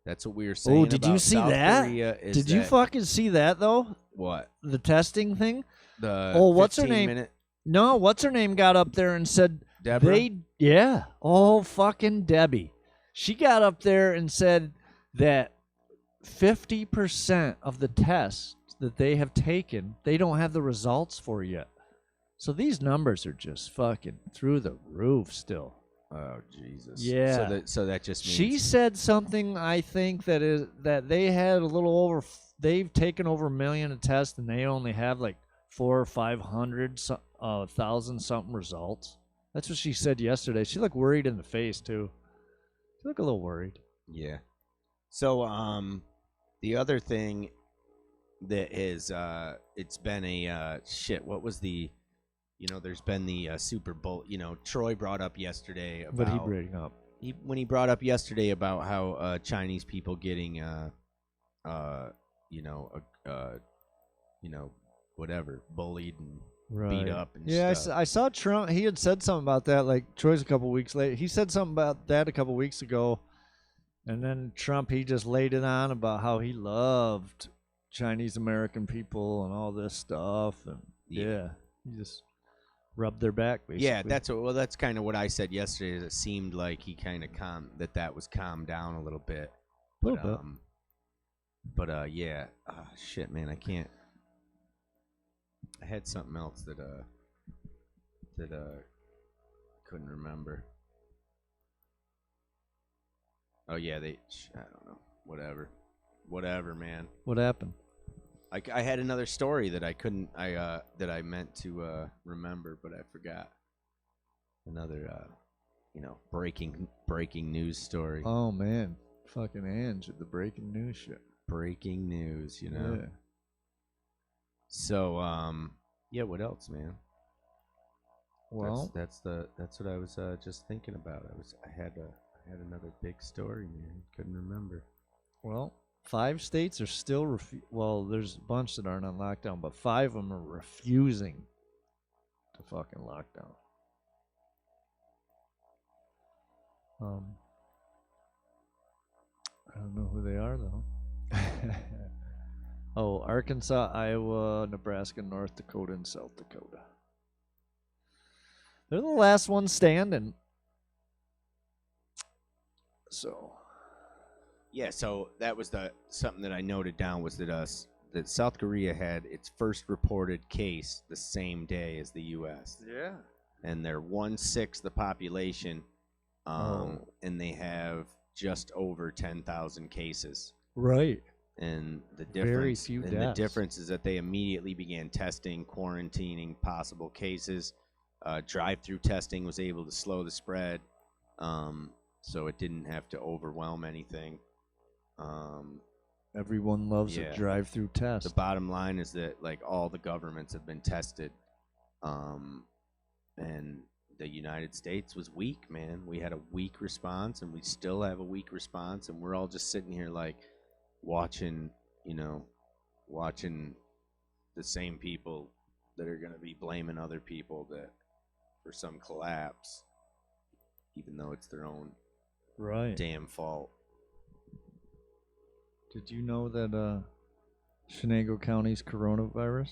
S2: That's what we were saying.
S1: Oh, did you see
S2: South
S1: that?
S2: Korea
S1: Did you fucking see that though?
S2: What?
S1: The testing thing?
S2: What's
S1: her name?
S2: Minute?
S1: No, what's her name got up there and said
S2: Deborah?
S1: Fucking Debbie. She got up there and said that 50% of the tests that they have taken, they don't have the results for yet. So these numbers are just fucking through the roof still.
S2: Oh Jesus.
S1: Yeah.
S2: So that just means
S1: She said something. I think that they had a little over. They've taken over 1 million of tests, and they only have like 400 or 500 thousand something results. That's what she said yesterday. She looked worried in the face too. She looked a little worried.
S2: Yeah. So the other thing that is it's been a shit. What was the there's been the Super Bowl. Troy brought up yesterday about
S1: But he bring up
S2: when he brought up yesterday about how Chinese people getting whatever bullied and beat up and stuff.
S1: I saw Trump. He had said something about that. Like Troy's a couple weeks later. He said something about that a couple weeks ago, and then Trump he just laid it on about how he loved Chinese American people and all this stuff, and yeah he just rubbed their back basically.
S2: Yeah, that's kind of what I said yesterday. Is it seemed like he kind of that was calmed down a little bit.
S1: A little bit.
S2: But yeah, shit, man, I can't. I had something else that couldn't remember. Oh yeah, I don't know. Whatever, man.
S1: What happened?
S2: I had another story that that I meant to remember, but I forgot. Another breaking news story.
S1: Oh man, fucking Ange with the breaking news shit.
S2: Breaking news,
S1: Yeah.
S2: So yeah, what else, man?
S1: Well,
S2: that's what I was just thinking about. I had another big story, man. Couldn't remember.
S1: Well, 5 states are still well, there's a bunch that aren't on lockdown, but 5 of them are refusing to fucking lock down. I don't know who they are though. Oh, Arkansas, Iowa, Nebraska, North Dakota, and South Dakota. They're the last ones standing. So
S2: yeah, so that was something that I noted down was that South Korea had its first reported case the same day as the U.S.
S1: Yeah.
S2: And they're 1/6 the population, and they have just over 10,000 cases.
S1: Right.
S2: And the difference is that they immediately began testing, quarantining possible cases. Drive-through testing was able to slow the spread, so it didn't have to overwhelm anything.
S1: Everyone loves a drive-through test.
S2: The bottom line is that like all the governments have been tested, and the United States was weak, man. We had a weak response, and we still have a weak response, and we're all just sitting here like watching the same people that are going to be blaming other people for some collapse, even though it's their own damn fault.
S1: Did you know that Chenango County's coronavirus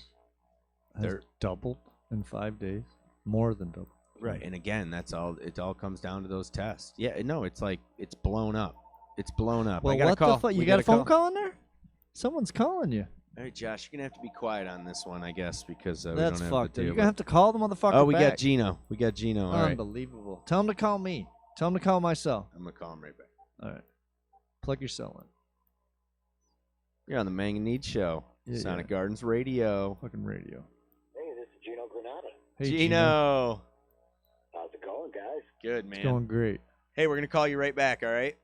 S1: has doubled in 5 days? More than doubled.
S2: Right, and again, it all comes down to those tests. Yeah, no, it's like it's blown up. It's blown up.
S1: Well,
S2: I got a call.
S1: The fuck? You got a phone call in there? Someone's calling you.
S2: All right, Josh, you're gonna have to be quiet on this one, I guess, because we
S1: that's
S2: don't have
S1: fucked.
S2: to deal
S1: You're gonna have to call the motherfucker.
S2: Oh, we
S1: back.
S2: got Gino. All right.
S1: Unbelievable. Tell him to call me. Tell him to call my cell.
S2: I'm gonna call him right back.
S1: All right. Plug your cell in.
S2: You're on the mAng and Neads Show.
S1: Yeah,
S2: Sonic Gardens Radio.
S1: Fucking radio.
S3: Hey, this is Gino Granada.
S1: Hey,
S2: Gino.
S3: How's it going, guys?
S2: Good, man.
S1: It's going great.
S2: Hey, we're gonna call you right back. All right.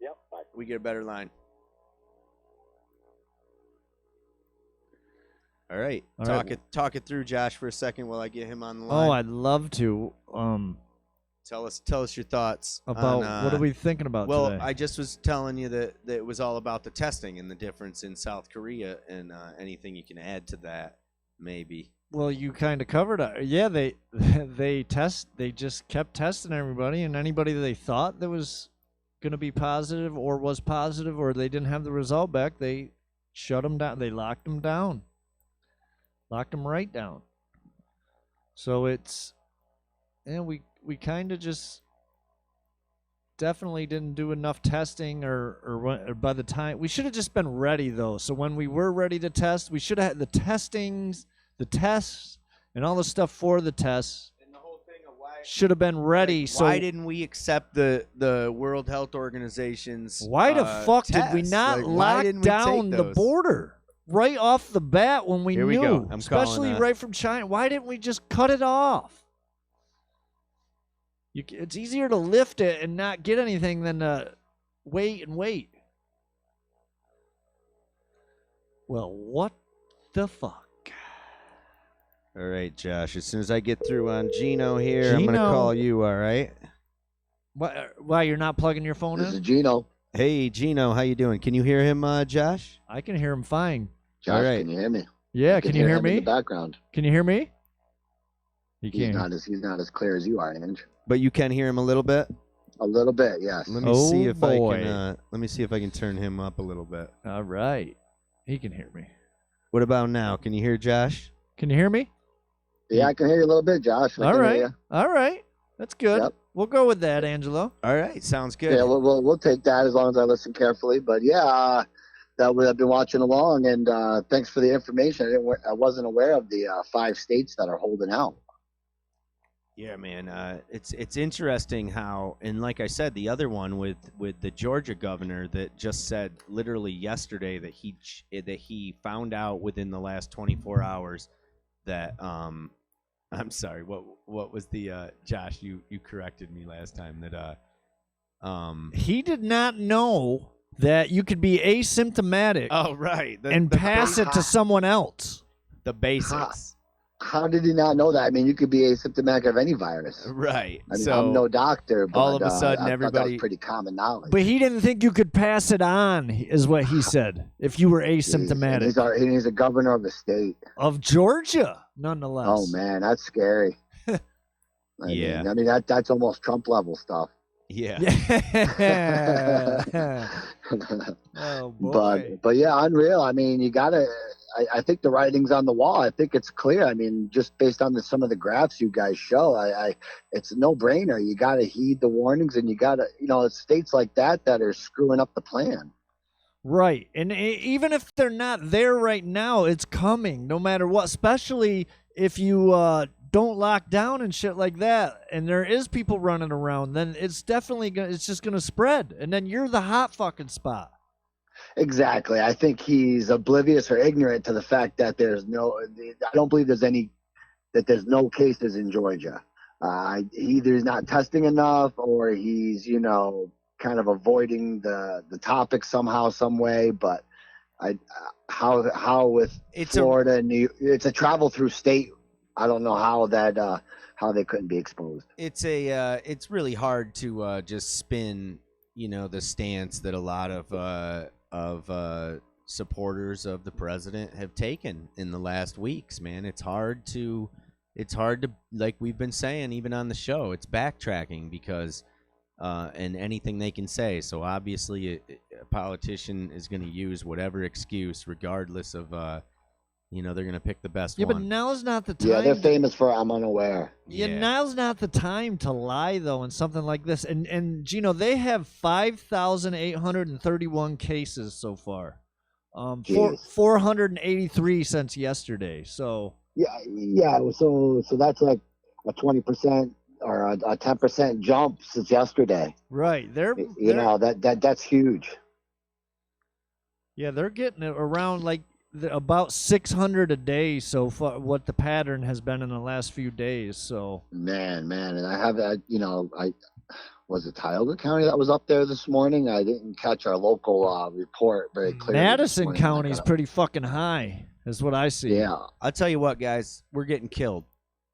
S3: Yep. Bye.
S2: We get a better line. All right. Talk it through, Josh, for a second while I get him on the line.
S1: Oh, I'd love to.
S2: Tell us your thoughts
S1: about what are we thinking about
S2: well,
S1: today?
S2: I just was telling you that it was all about the testing and the difference in South Korea, and anything you can add to that, maybe.
S1: Well, you kind of covered it. Yeah, they they just kept testing everybody, and anybody that they thought that was going to be positive or was positive or they didn't have the result back, they shut them down. They locked them down. Locked them right down. So it's, and we kind of just definitely didn't do enough testing or by the time, we should have just been ready though. So when we were ready to test, we should have had the tests and all the stuff for the tests.
S2: And the whole thing of why
S1: should have been ready.
S2: Like,
S1: So
S2: why didn't we accept the World Health Organization's
S1: why the fuck did we
S2: test?
S1: not
S2: Like, why
S1: lock
S2: didn't we
S1: down
S2: take
S1: the
S2: those?
S1: border right off the bat when we
S2: Here
S1: knew,
S2: we go. I'm
S1: especially
S2: calling,
S1: right from China? Why didn't we just cut it off? It's easier to lift it and not get anything than to wait and wait. Well, what the fuck?
S2: All right, Josh. As soon as I get through on Gino here, I'm
S1: Gino.
S2: gonna call you. All right.
S1: Why you're not plugging your phone
S4: This is
S1: in?
S4: Gino.
S2: Hey, Gino. How you doing? Can you hear him, Josh?
S1: I can hear him fine.
S4: Josh,
S2: All right.
S4: can you hear me?
S1: Yeah,
S4: I
S1: can you hear
S4: him in
S1: me?
S4: the background.
S1: Can you hear me? You
S4: He's
S1: can't.
S4: not as clear as you are, Ange.
S2: But you can hear him a little bit.
S4: A little bit, yes.
S2: Let me
S1: Oh,
S2: see if I
S1: boy.
S2: can. Let me see if I can turn him up a little bit.
S1: All right. He can hear me.
S2: What about now? Can you hear Josh?
S1: Can you hear me?
S4: Yeah, I can hear you a little bit, Josh. I
S1: All
S4: can
S1: right.
S4: hear
S1: All right. That's good.
S4: Yep.
S1: We'll go with that, Angelo.
S2: All right. Sounds
S4: you.
S2: good.
S4: Yeah, we'll take that as long as I listen carefully. But yeah, I've been watching along, and thanks for the information. I wasn't aware of the 5 states that are holding out.
S2: Yeah, man. It's interesting how, and like I said, the other one with the Georgia governor that just said literally yesterday that he found out within the last 24 hours that I'm sorry. What was the Josh? You corrected me last time that
S1: He did not know that you could be asymptomatic
S2: Oh right.
S1: and pass it to someone else.
S2: the basics.
S4: How did he not know that? I mean, you could be asymptomatic of any virus.
S2: Right.
S4: I mean,
S2: so
S4: I'm no doctor, but
S2: all of a sudden
S4: I thought that
S2: everybody-
S4: was pretty common knowledge.
S1: But he didn't think you could pass it on, is what he said, if you were
S4: Jeez, and
S1: asymptomatic.
S4: he's a governor of a state.
S1: Of Georgia, nonetheless.
S4: Oh man, that's scary.
S2: Yeah.
S4: I mean that's almost Trump level stuff.
S2: yeah.
S1: Yeah. Oh, boy.
S4: But yeah, unreal. I mean, you gotta. I think the writing's on the wall. I think it's clear. I mean, just based on some of the graphs you guys show, it's a no-brainer. You gotta heed the warnings, and you gotta, it's states like that are screwing up the plan.
S1: Right. And even if they're not there right now, it's coming no matter what, especially if you don't lock down and shit like that and there is people running around, then it's definitely it's just going to spread. And then you're the hot fucking spot.
S4: Exactly. I think he's oblivious or ignorant to the fact that I don't believe there's no cases in Georgia. Either he's not testing enough or he's, kind of avoiding the topic somehow, some way. But how with Florida and it's a travel through state. I don't know how they couldn't be exposed.
S2: It's really hard to just spin, the stance that a lot of supporters of the president have taken in the last weeks, man. It's hard to, like we've been saying, even on the show, it's backtracking because, and anything they can say. So obviously a politician is going to use whatever excuse, regardless of, they're going to pick the best
S1: Yeah,
S2: one.
S1: but now's not the time.
S4: Yeah, they're famous for I'm unaware.
S1: Yeah, now's not the time to lie, though, in something like this. And Gino, they have 5,831 cases so far. 483 since yesterday. So
S4: yeah. So that's like a 20% or a 10% jump since yesterday.
S1: right,
S4: That's huge.
S1: Yeah, they're getting it around like about 600 a day so far. What the pattern has been in the last few days. So
S4: Man, and I have that. Was it Tioga County that was up there this morning? I didn't catch our local report very clearly.
S1: Madison County's pretty fucking high, is what I see.
S4: Yeah,
S2: I'll tell you what, guys, we're getting killed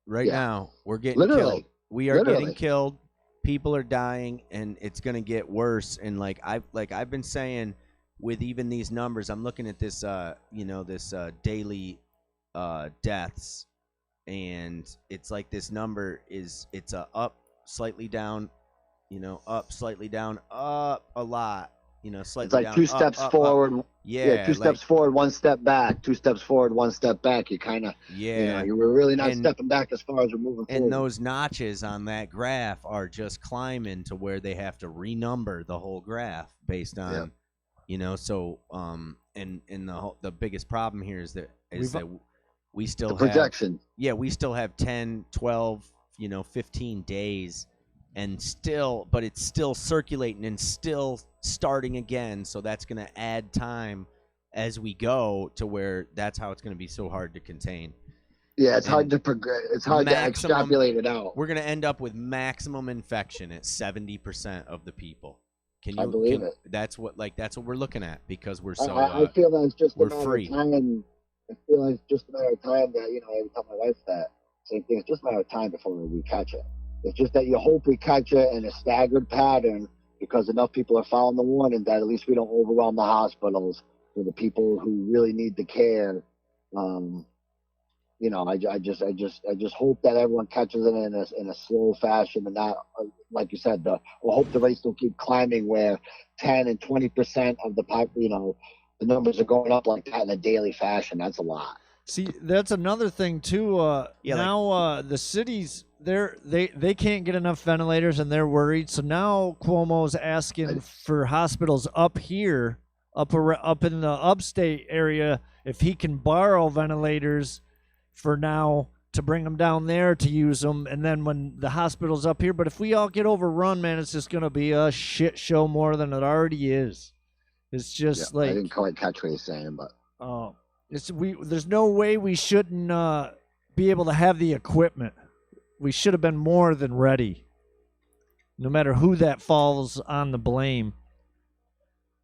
S2: right now. We're getting
S4: Literally.
S2: killed. We are
S4: Literally.
S2: getting killed. People are dying, and it's gonna get worse. And like I've been saying, with even these numbers, I'm looking at this, this daily deaths, and it's like this number it's up, slightly down, up, slightly down, up a lot, slightly
S4: it's like
S2: down,
S4: 2
S2: up,
S4: steps
S2: up,
S4: forward.
S2: up. Yeah,
S4: 2 steps forward, 1 step back. 2 steps forward, 1 step back. You kind of, you were really not stepping back as far as we're moving forward.
S2: And those notches on that graph are just climbing to where they have to renumber the whole graph based on, so and the biggest problem here is that we still
S4: the projection.
S2: we still have 10, 12, 15 days, and but it's still circulating and still starting again. So that's going to add time as we go to where that's how it's going to be so hard to contain.
S4: Yeah, it's
S2: And
S4: hard to progress. It's hard to extrapolate it out.
S2: We're going to end up with maximum infection at 70% of the people.
S4: I believe it.
S2: That's what we're looking at, because we're so.
S4: I feel that it's just
S2: we're
S4: a matter
S2: free.
S4: of time. I feel like it's just a matter of time that I tell my wife that same thing. It's just a matter of time before we catch it. It's just that you hope we catch it in a staggered pattern, because enough people are following the warning that at least we don't overwhelm the hospitals for the people who really need the care. I just hope that everyone catches it in a slow fashion, and not, like you said, we'll hope the rates don't keep climbing where 10 and 20% of the the numbers are going up like that in a daily fashion. That's a lot.
S1: See, that's another thing too. The cities, they can't get enough ventilators, and they're worried. So now Cuomo's asking for hospitals up here, up in the upstate area, if he can borrow ventilators for now to bring them down there to use them, and then when the hospital's up here. But if we all get overrun, man, it's just gonna be a shit show more than it already is. It's just
S4: I didn't quite catch what he's saying, but
S1: there's no way we shouldn't be able to have the equipment. We should have been more than ready, no matter who that falls on the blame.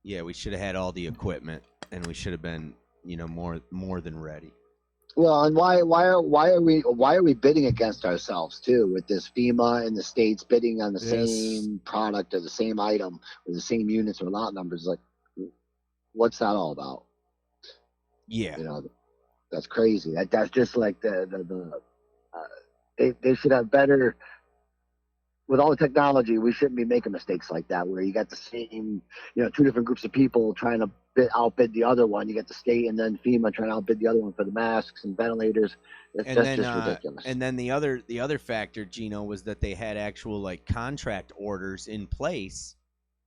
S2: Yeah, we should have had all the equipment, and we should have been more than ready.
S4: Well, and why are we bidding against ourselves too, with this FEMA and the states bidding on the same product or the same item or the same units or lot numbers? Like, what's that all about?
S2: Yeah,
S4: that's crazy. That's just like they should have better. With all the technology, we shouldn't be making mistakes like that, where you got the same, two different groups of people trying to outbid the other one. You get the state and then FEMA trying to outbid the other one for the masks and ventilators. That's just ridiculous.
S2: And then the other factor, Gino, was that they had actual contract orders in place,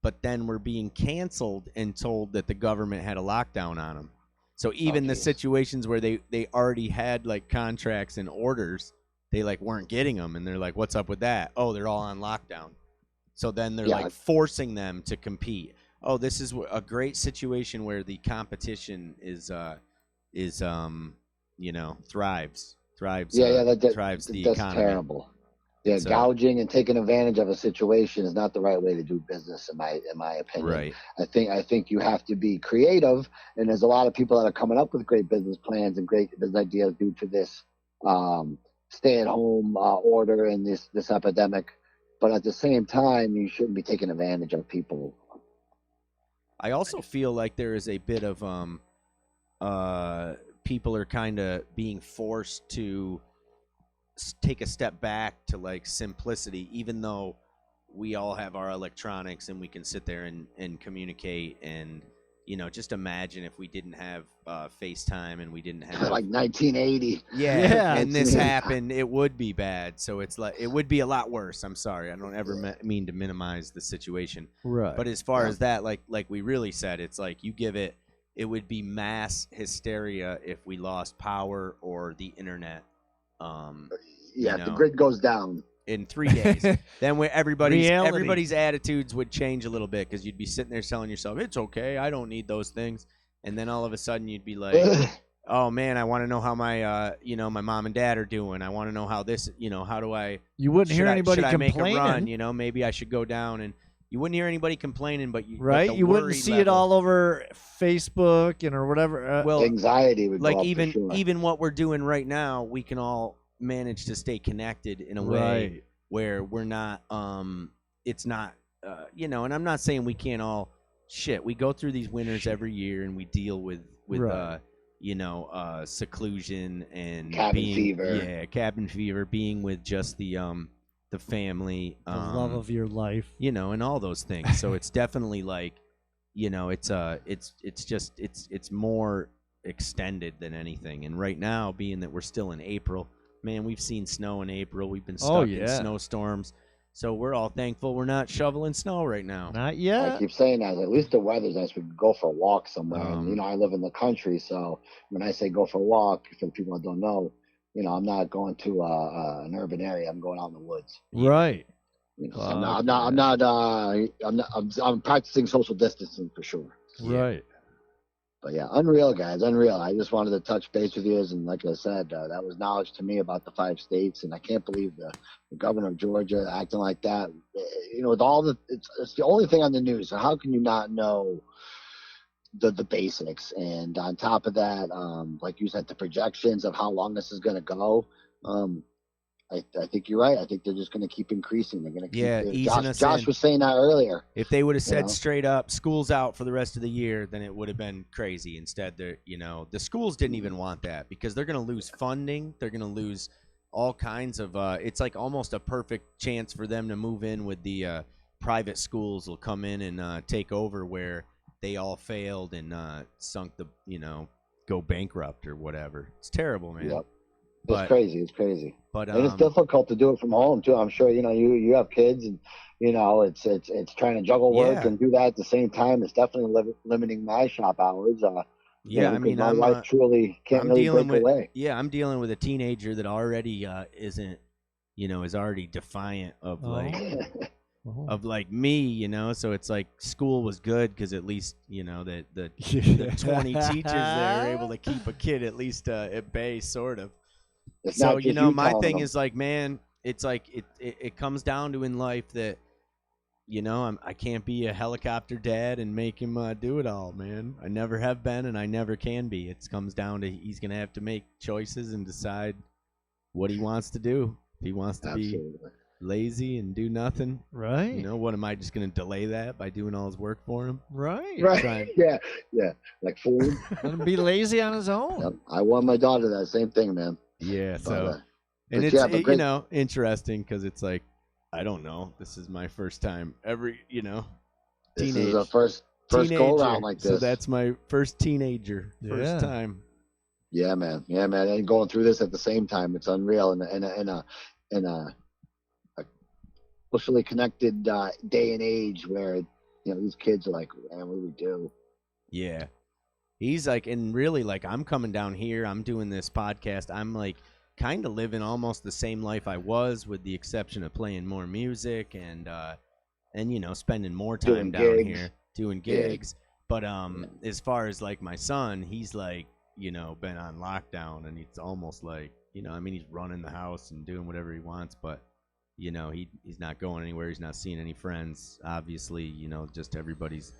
S2: but then were being canceled and told that the government had a lockdown on them. So even the situations where they already had contracts and orders, they weren't getting them, and they're like, what's up with that? Oh, they're all on lockdown. So then they're forcing them to compete. Oh, this is a great situation where the competition thrives. Thrives the
S4: that's
S2: economy.
S4: Terrible. Yeah, so, gouging and taking advantage of a situation is not the right way to do business, in my opinion.
S2: Right.
S4: I think you have to be creative, and there's a lot of people that are coming up with great business plans and great business ideas due to this stay-at-home order and this epidemic. But at the same time, you shouldn't be taking advantage of people.
S2: I also feel like there is a bit of people are kind of being forced to take a step back to simplicity, even though we all have our electronics and we can sit there and communicate. And just imagine if we didn't have FaceTime and we didn't have
S4: 1980.
S2: Yeah. And this happened, it would be bad. So it's it would be a lot worse. I'm sorry, I don't ever mean to minimize the situation.
S1: Right.
S2: But as far as that, like we really said, it's you give it would be mass hysteria if we lost power or the internet.
S4: The grid goes down
S2: in 3 days. Then everybody's attitudes would change a little bit, because you'd be sitting there telling yourself, it's okay, I don't need those things. And then all of a sudden you'd be like, oh man, I want to know how my my mom and dad are doing. I want to know how this, how do I?
S1: You wouldn't hear anybody complaining.
S2: Should I make a run? Maybe I should go down, and you wouldn't hear anybody complaining, but you
S1: wouldn't see it all over Facebook or whatever.
S4: Well, anxiety would go up
S2: even
S4: for sure.
S2: Even what we're doing right now, we can all manage to stay connected in a way where we're not. It's not. And I'm not saying we can't all. Shit, we go through these winters every year, and we deal with seclusion and cabin fever, being with just the family,
S1: the love of your life,
S2: and all those things. So it's definitely it's more extended than anything. And right now, being that we're still in April, man, we've seen snow in April. We've been stuck in snowstorms. So we're all thankful we're not shoveling snow right now.
S1: Not yet.
S4: I keep saying that. At least the weather's nice. We can go for a walk somewhere. I live in the country, so when I say go for a walk, for people that don't know, I'm not going to an urban area. I'm going out in the woods.
S1: Right.
S4: I'm practicing social distancing for sure.
S1: Right.
S4: But yeah, unreal, guys, unreal. I just wanted to touch base with you, and like I said, that was knowledge to me about the 5 states, and I can't believe the governor of Georgia acting like that. With all it's the only thing on the news. So how can you not know the basics? And on top of that, like you said, the projections of how long this is going to go. I think you're right. I think they're just going to keep increasing. They're going to keep.
S2: Easing us
S4: Josh
S2: in.
S4: was saying that earlier.
S2: If they would have said straight up, school's out for the rest of the year, then it would have been crazy. Instead, the schools didn't even want that because they're going to lose funding. They're going to lose all kinds of. It's like almost a perfect chance for them to move in with the private schools. Will come in and take over where they all failed and sunk the go bankrupt or whatever. It's terrible, man.
S4: Yep. It's crazy. It's crazy.
S2: But
S4: and it's difficult to do it from home too. I'm sure you have kids, and it's trying to juggle work and do that at the same time. It's definitely limiting my shop hours.
S2: I mean,
S4: my wife truly can't really break away.
S2: Yeah, I'm dealing with a teenager that already isn't, is already defiant of of like me, so it's like school was good because at least the 20 teachers there are able to keep a kid at least at bay, sort of. So my thing is like, man, it's like it comes down to in life that I can't be a helicopter dad and make him do it all, man. I never have been and I never can be. It comes down to he's gonna have to make choices and decide what he wants to do. If he wants to be lazy and do nothing,
S1: right?
S2: What am I just gonna delay that by doing all his work for him?
S1: Right.
S4: Yeah, like food.
S1: Let him be lazy on his own.
S4: Yep. I want my daughter that same thing, man.
S2: Yeah, and it's interesting because it's like, I don't know, this is my first time ever,
S4: this is a first go around like this.
S2: So that's my first teenager, first time.
S4: Yeah, man, and going through this at the same time, it's unreal. In a socially connected day and age where these kids are like, man, what do we do?
S2: Yeah. He's like, and really, like, I'm coming down here, I'm doing this podcast, I'm like kind of living almost the same life I was, with the exception of playing more music and spending more time down here doing gigs. But as far as like my son, he's like, been on lockdown, and it's almost like, he's running the house and doing whatever he wants, but he's not going anywhere, he's not seeing any friends, obviously, just everybody's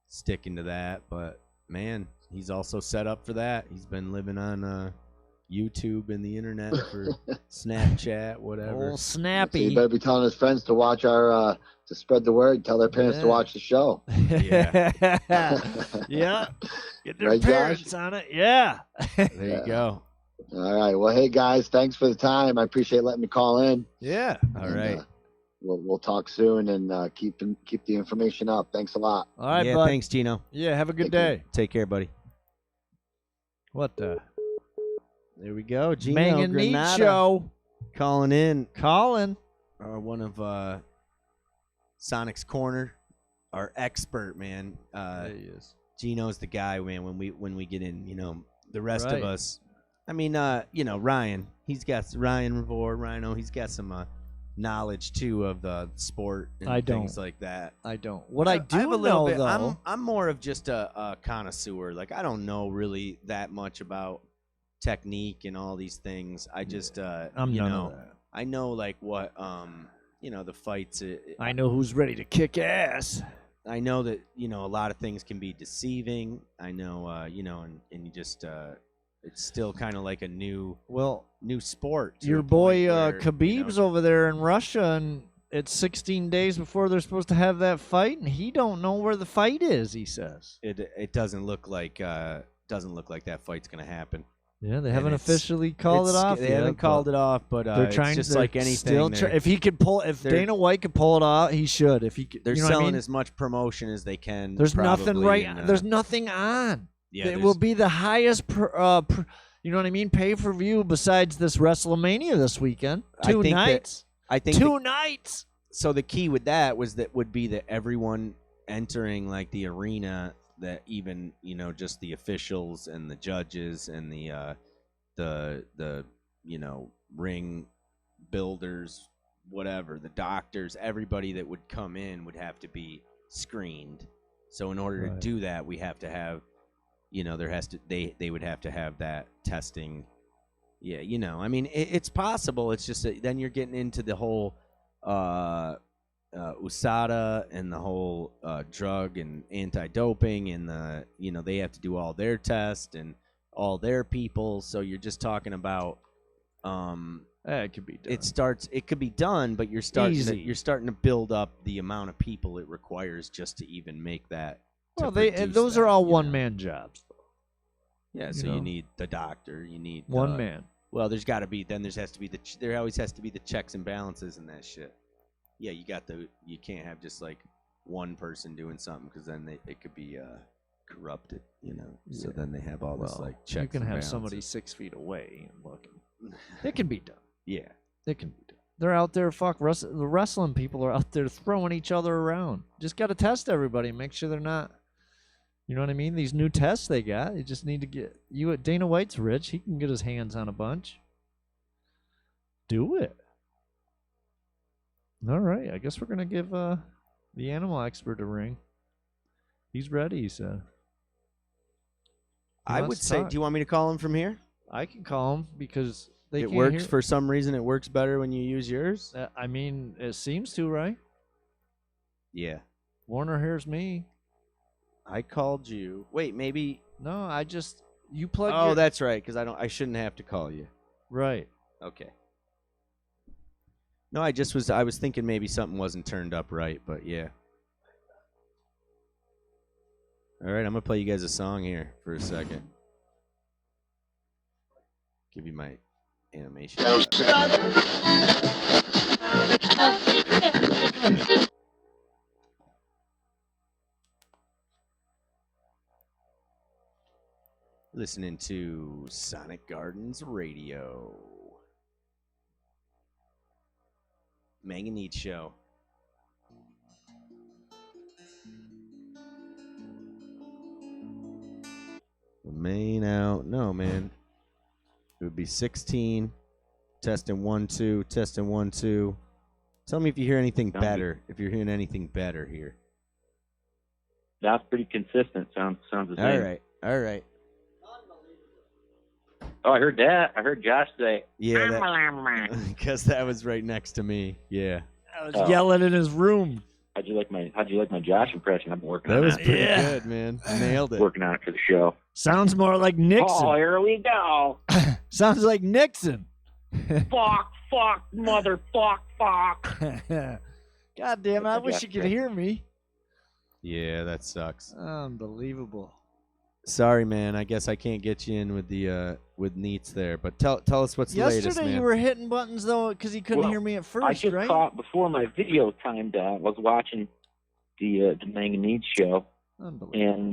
S2: sticking to that. But man, he's also set up for that. He's been living on YouTube and the internet for Snapchat, whatever.
S1: Oh, snappy.
S4: So you better be telling his friends to watch our, to spread the word, tell their parents to watch the show.
S1: Yeah. Yeah. Get their parents
S4: Josh?
S1: on it. Yeah.
S2: There you go.
S4: All right. Well, hey, guys, thanks for the time. I appreciate letting me call in.
S1: Yeah.
S2: All right.
S4: We'll talk soon, and keep the information up. Thanks a lot.
S1: All right,
S2: yeah,
S1: bud.
S2: thanks, Gino.
S1: Yeah, have a good day.
S2: Take care, buddy.
S1: What the?
S2: There we go. Gino
S1: mAng and Neads
S2: Granada
S1: Show.
S2: calling in.
S1: One
S2: of Sonic's Corner, our expert, man.
S1: There he is.
S2: Gino's the guy, man. When we get in, the rest of us. I mean, Ryan. Ryan Revore, Rhino. He's got some knowledge too of the sport and things like that.
S1: I don't. What I do
S2: have a little bit.
S1: though,
S2: I'm more of just a connoisseur. Like, I don't know really that much about technique and all these things. I just
S1: I'm none of that.
S2: I know like what the fights.
S1: I know who's ready to kick ass.
S2: I know that a lot of things can be deceiving. I know and you just it's still kind of like a new sport.
S1: Your boy Khabib's over there in Russia, and it's 16 days before they're supposed to have that fight, and he don't know where the fight is. He says
S2: it doesn't look like that fight's gonna happen.
S1: Yeah, they haven't officially called it off.
S2: They haven't called it off, but
S1: they're trying.
S2: It's just like anything.
S1: If he could pull, if Dana White could pull it off, he should. If he,
S2: they're selling as much promotion as they can.
S1: There's nothing there's nothing on.
S2: Yeah,
S1: it will be the highest, pay per view besides this WrestleMania this weekend. Two nights.
S2: So the key with that would be that everyone entering like the arena, that even just the officials and the judges and the ring builders, whatever, the doctors, everybody that would come in would have to be screened. So in order to do that, we have to have, they would have to have that testing. Yeah, I mean, it's possible. It's just that then you're getting into the whole USADA and the whole drug and anti-doping, and they have to do all their tests and all their people. So you're just talking about
S1: it could be done.
S2: It could be done, but you're starting
S1: Easy.
S2: you're starting to build up the amount of people it requires just to even make that.
S1: Well, those are all one-man jobs.
S2: Yeah, so you need the doctor, you need
S1: one man.
S2: Well, there always has to be the checks and balances and that shit. Yeah, you can't have just like one person doing something, because then it could be corrupted, So then they have all this like checks.
S1: You can
S2: and
S1: have
S2: balances.
S1: somebody 6 feet away and looking. It can be done.
S2: Yeah,
S1: it can be done. They're out there. The wrestling people are out there throwing each other around. Just got to test everybody. Make sure they're not. You know what I mean? These new tests they got. You just need to get Dana White's rich. He can get his hands on a bunch. Do it. All right. I guess we're gonna give the animal expert a ring. He's ready. He said.
S2: I would say. Do you want me to call him from here?
S1: I can call him because
S2: it works for some reason. It works better when you use yours.
S1: I mean, it seems to, right?
S2: Yeah.
S1: Warner hears me.
S2: I called you. Wait, maybe.
S1: No, you plug.
S2: Oh, that's right. Because I shouldn't have to call you.
S1: Right.
S2: Okay. No, I was thinking maybe something wasn't turned up right, but yeah. All right, I'm gonna play you guys a song here for a second. Give you my animation. Listening to Sonic Gardens Radio. mAng and Neads Show. Main out. No, man. It would be 16. Testing 1 2. Testing 1 2. Tell me if you hear anything better. If you're hearing anything better here.
S5: That's pretty consistent. Sounds the same.
S2: All right.
S5: Oh, I heard that. I heard Josh say,
S2: yeah, because that was right next to me. Yeah.
S1: I was yelling in his room.
S5: How'd you like my Josh impression? I've been working on
S2: that.
S5: That
S2: was pretty good, man. Nailed it.
S5: Working on it for the show.
S1: Sounds more like Nixon.
S5: Oh, here we go.
S1: Sounds like Nixon.
S5: fuck, fuck.
S1: God damn it, I wish you could hear me.
S2: Yeah, that sucks.
S1: Unbelievable.
S2: Sorry, man. I guess I can't get you in with the with Neats there. But tell us what's the latest, man.
S1: Yesterday you were hitting buttons though because you couldn't hear me at first,
S5: I just
S1: right?
S5: caught before my video timed out. I was watching the mAng and Neads show, and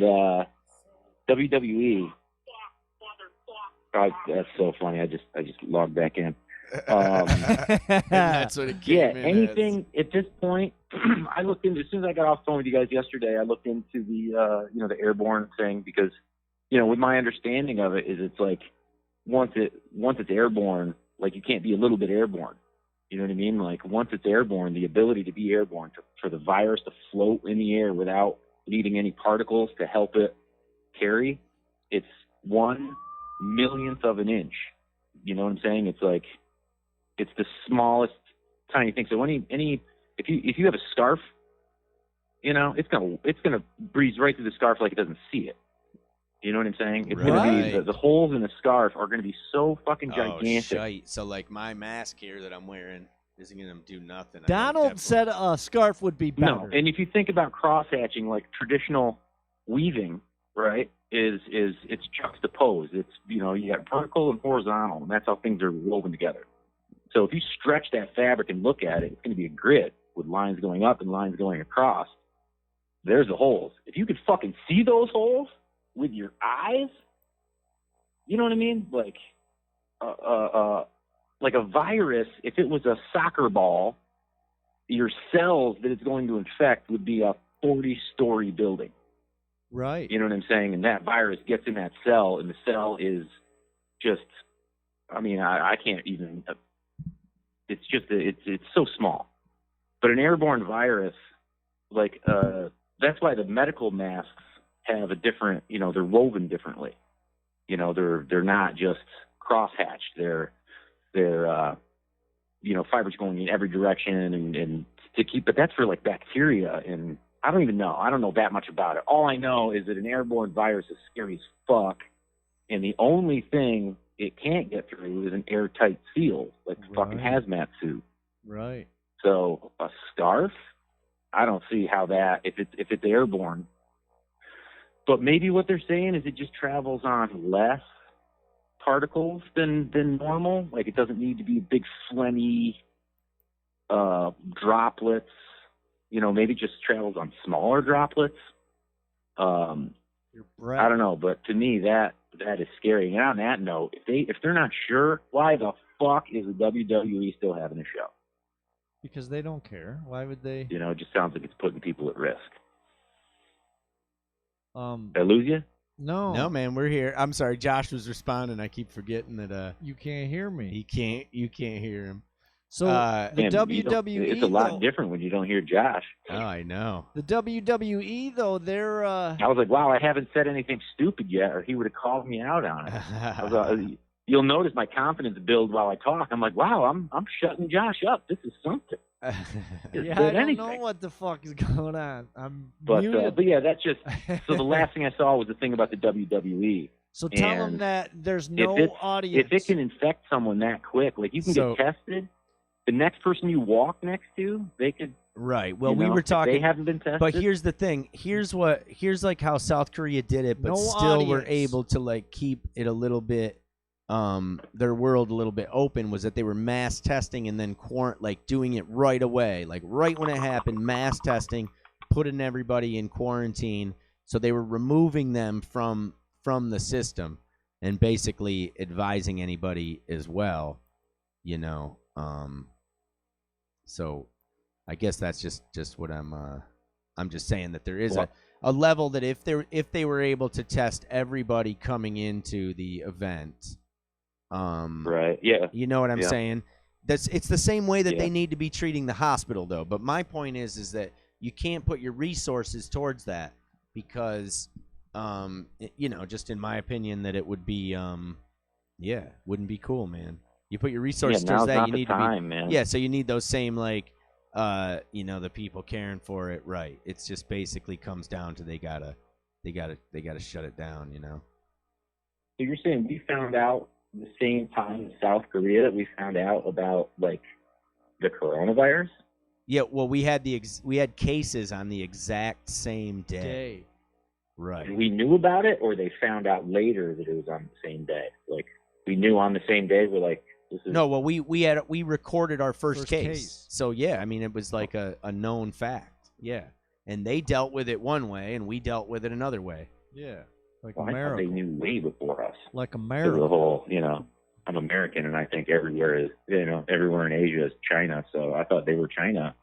S5: WWE. That's so funny. I just logged back in.
S2: That's what it came in
S5: anything as. At this point, I looked into, as soon as I got off the phone with you guys yesterday, I looked into the the airborne thing, because with my understanding of it is it's like once it's airborne, like you can't be a little bit airborne. You know what I mean? Like once it's airborne, the ability to be airborne, for the virus to float in the air without needing any particles to help it carry, it's 1/1,000,000th of an inch. You know what I'm saying? It's like it's the smallest tiny thing. So if you have a scarf, it's gonna breeze right through the scarf like it doesn't see it. You know what I'm saying? It's gonna be the holes in the scarf are gonna be so fucking gigantic.
S2: Oh, shite. So like my mask here that I'm wearing isn't gonna do nothing.
S1: Donald said a scarf would be better.
S5: No, and if you think about cross hatching, like traditional weaving, right, is it's juxtaposed. It's you got vertical and horizontal, and that's how things are woven together. So if you stretch that fabric and look at it, it's going to be a grid with lines going up and lines going across. There's the holes. If you could fucking see those holes with your eyes, you know what I mean? Like a virus, if it was a soccer ball, your cells that it's going to infect would be a 40-story building.
S1: Right.
S5: You know what I'm saying? And that virus gets in that cell, and the cell is just I mean, I can't even. It's just it's so small. But an airborne virus, like that's why the medical masks have a different. You know, they're woven differently. You know, they're not just crosshatched. They're you know, fibers going in every direction and to keep. But that's for like bacteria, and I don't even know. I don't know that much about it. All I know is that an airborne virus is scary as fuck, and the only thing it can't get through is an airtight seal, like a fucking hazmat suit.
S1: Right.
S5: So a scarf, I don't see how that if it's airborne. But maybe what they're saying is it just travels on less particles than normal. Like it doesn't need to be big phlegmy droplets. You know, maybe it just travels on smaller droplets.
S1: Your breath.
S5: I don't know, but to me that is scary. And on that note, if they're not sure, why the fuck is the WWE still having a show?
S1: Because they don't care. Why would they?
S5: You know, it just sounds like it's putting people at risk.
S1: Did
S5: I lose you?
S1: No.
S2: No, man, we're here. I'm sorry, Josh was responding. I keep forgetting that
S1: You can't hear me.
S2: you can't hear him.
S1: So the
S5: Man,
S1: WWE,
S5: it's a lot
S1: though,
S5: different when you don't hear Josh.
S2: Oh, I know.
S1: the WWE though, they're
S5: I was like, wow, I haven't said anything stupid yet, or he would have called me out on it. I was, you'll notice my confidence build while I talk. I'm like, wow, I'm shutting Josh up. This is something.
S1: yeah, I don't know what the fuck is going on. I'm muted.
S5: But yeah, that's just so. The last thing I saw was the thing about the WWE.
S1: So tell them
S5: and
S1: that there's no audience.
S5: If it can infect someone that quick, like you can get tested, the next person you walk next to, they could.
S2: Right. Well,
S5: you
S2: we
S5: know,
S2: were talking.
S5: They haven't been tested.
S2: But here's the thing. Here's like how South Korea did it, but
S1: No
S2: still were
S1: audience.
S2: able to like keep it a little bit, their world a little bit open. Was that they were mass testing and then like doing it right away, like right when it happened, mass testing, putting everybody in quarantine. So they were removing them from the system and basically advising anybody as well, you know. So I guess that's just what I'm just saying that there is a level that if they were able to test everybody coming into the event,
S5: right, yeah,
S2: you know what I'm saying? It's the same way that they need to be treating the hospital though. But my point is that you can't put your resources towards that because you know, just in my opinion, that it would be wouldn't be cool, man. You put your resources towards that, you need to be
S5: man.
S2: Yeah, so you need those same like you know, the people caring for it, right? It's just basically comes down to they gotta shut it down, you know.
S5: So you're saying we found out the same time in South Korea that we found out about like the coronavirus?
S2: Yeah, well, we had cases on the exact same day. Right.
S5: And we knew about it, or they found out later that it was on the same day. Like we knew on the same day. We're like, this is.
S2: No, well, we recorded our first case. So yeah, I mean, it was like a known fact. Yeah, and they dealt with it one way, and we dealt with it another way.
S1: Yeah, like
S5: I thought
S1: America.
S5: they knew way before us.
S1: Like
S5: The
S1: America.
S5: whole, you know, I'm American, and I think everywhere is, you know, everywhere in Asia is China. So I thought they were China.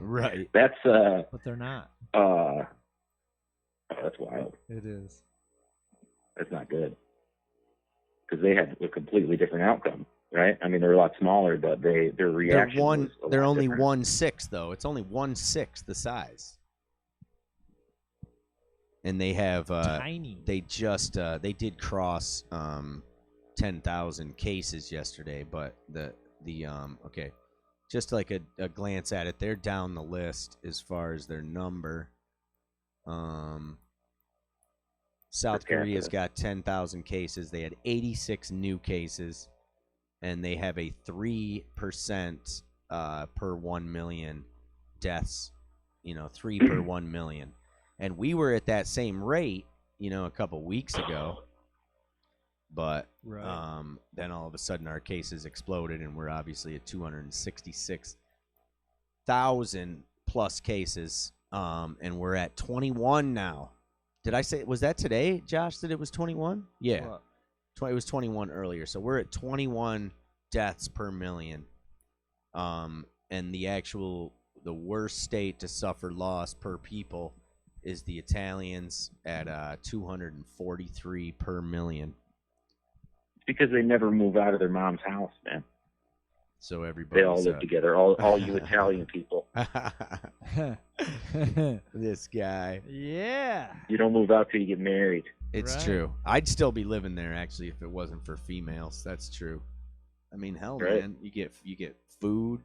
S2: Right.
S1: But they're not.
S5: Oh, that's wild.
S1: It is.
S5: That's not good. Because they had a completely different outcome, right? I mean, they're a lot smaller, but their reaction was a
S2: They're
S5: lot
S2: only
S5: different.
S2: 1/6 though. It's only 1/6 the size. And they have
S1: Tiny.
S2: they just they did cross 10,000 cases yesterday, but the okay, just like a glance at it, they're down the list as far as their number. South Korea's got 10,000 cases. They had 86 new cases, and they have a 3% per 1 million deaths. You know, 3 per 1 million. And we were at that same rate, you know, a couple weeks ago. But then all of a sudden our cases exploded, and we're obviously at 266,000 plus cases, and we're at 21 now. Did I say, was that today, Josh, that it was 21? Yeah. It was 21 earlier. So we're at 21 deaths per million. And the worst state to suffer loss per people is the Italians at 243 per million.
S5: because they never move out of their mom's house, man.
S2: So everybody.
S5: They all live together. All you Italian people.
S2: This guy.
S1: Yeah.
S5: You don't move out till you get married.
S2: It's
S1: Right.
S2: true. I'd still be living there actually if it wasn't for females. That's true. I mean, hell,
S5: Right.
S2: man, you get food.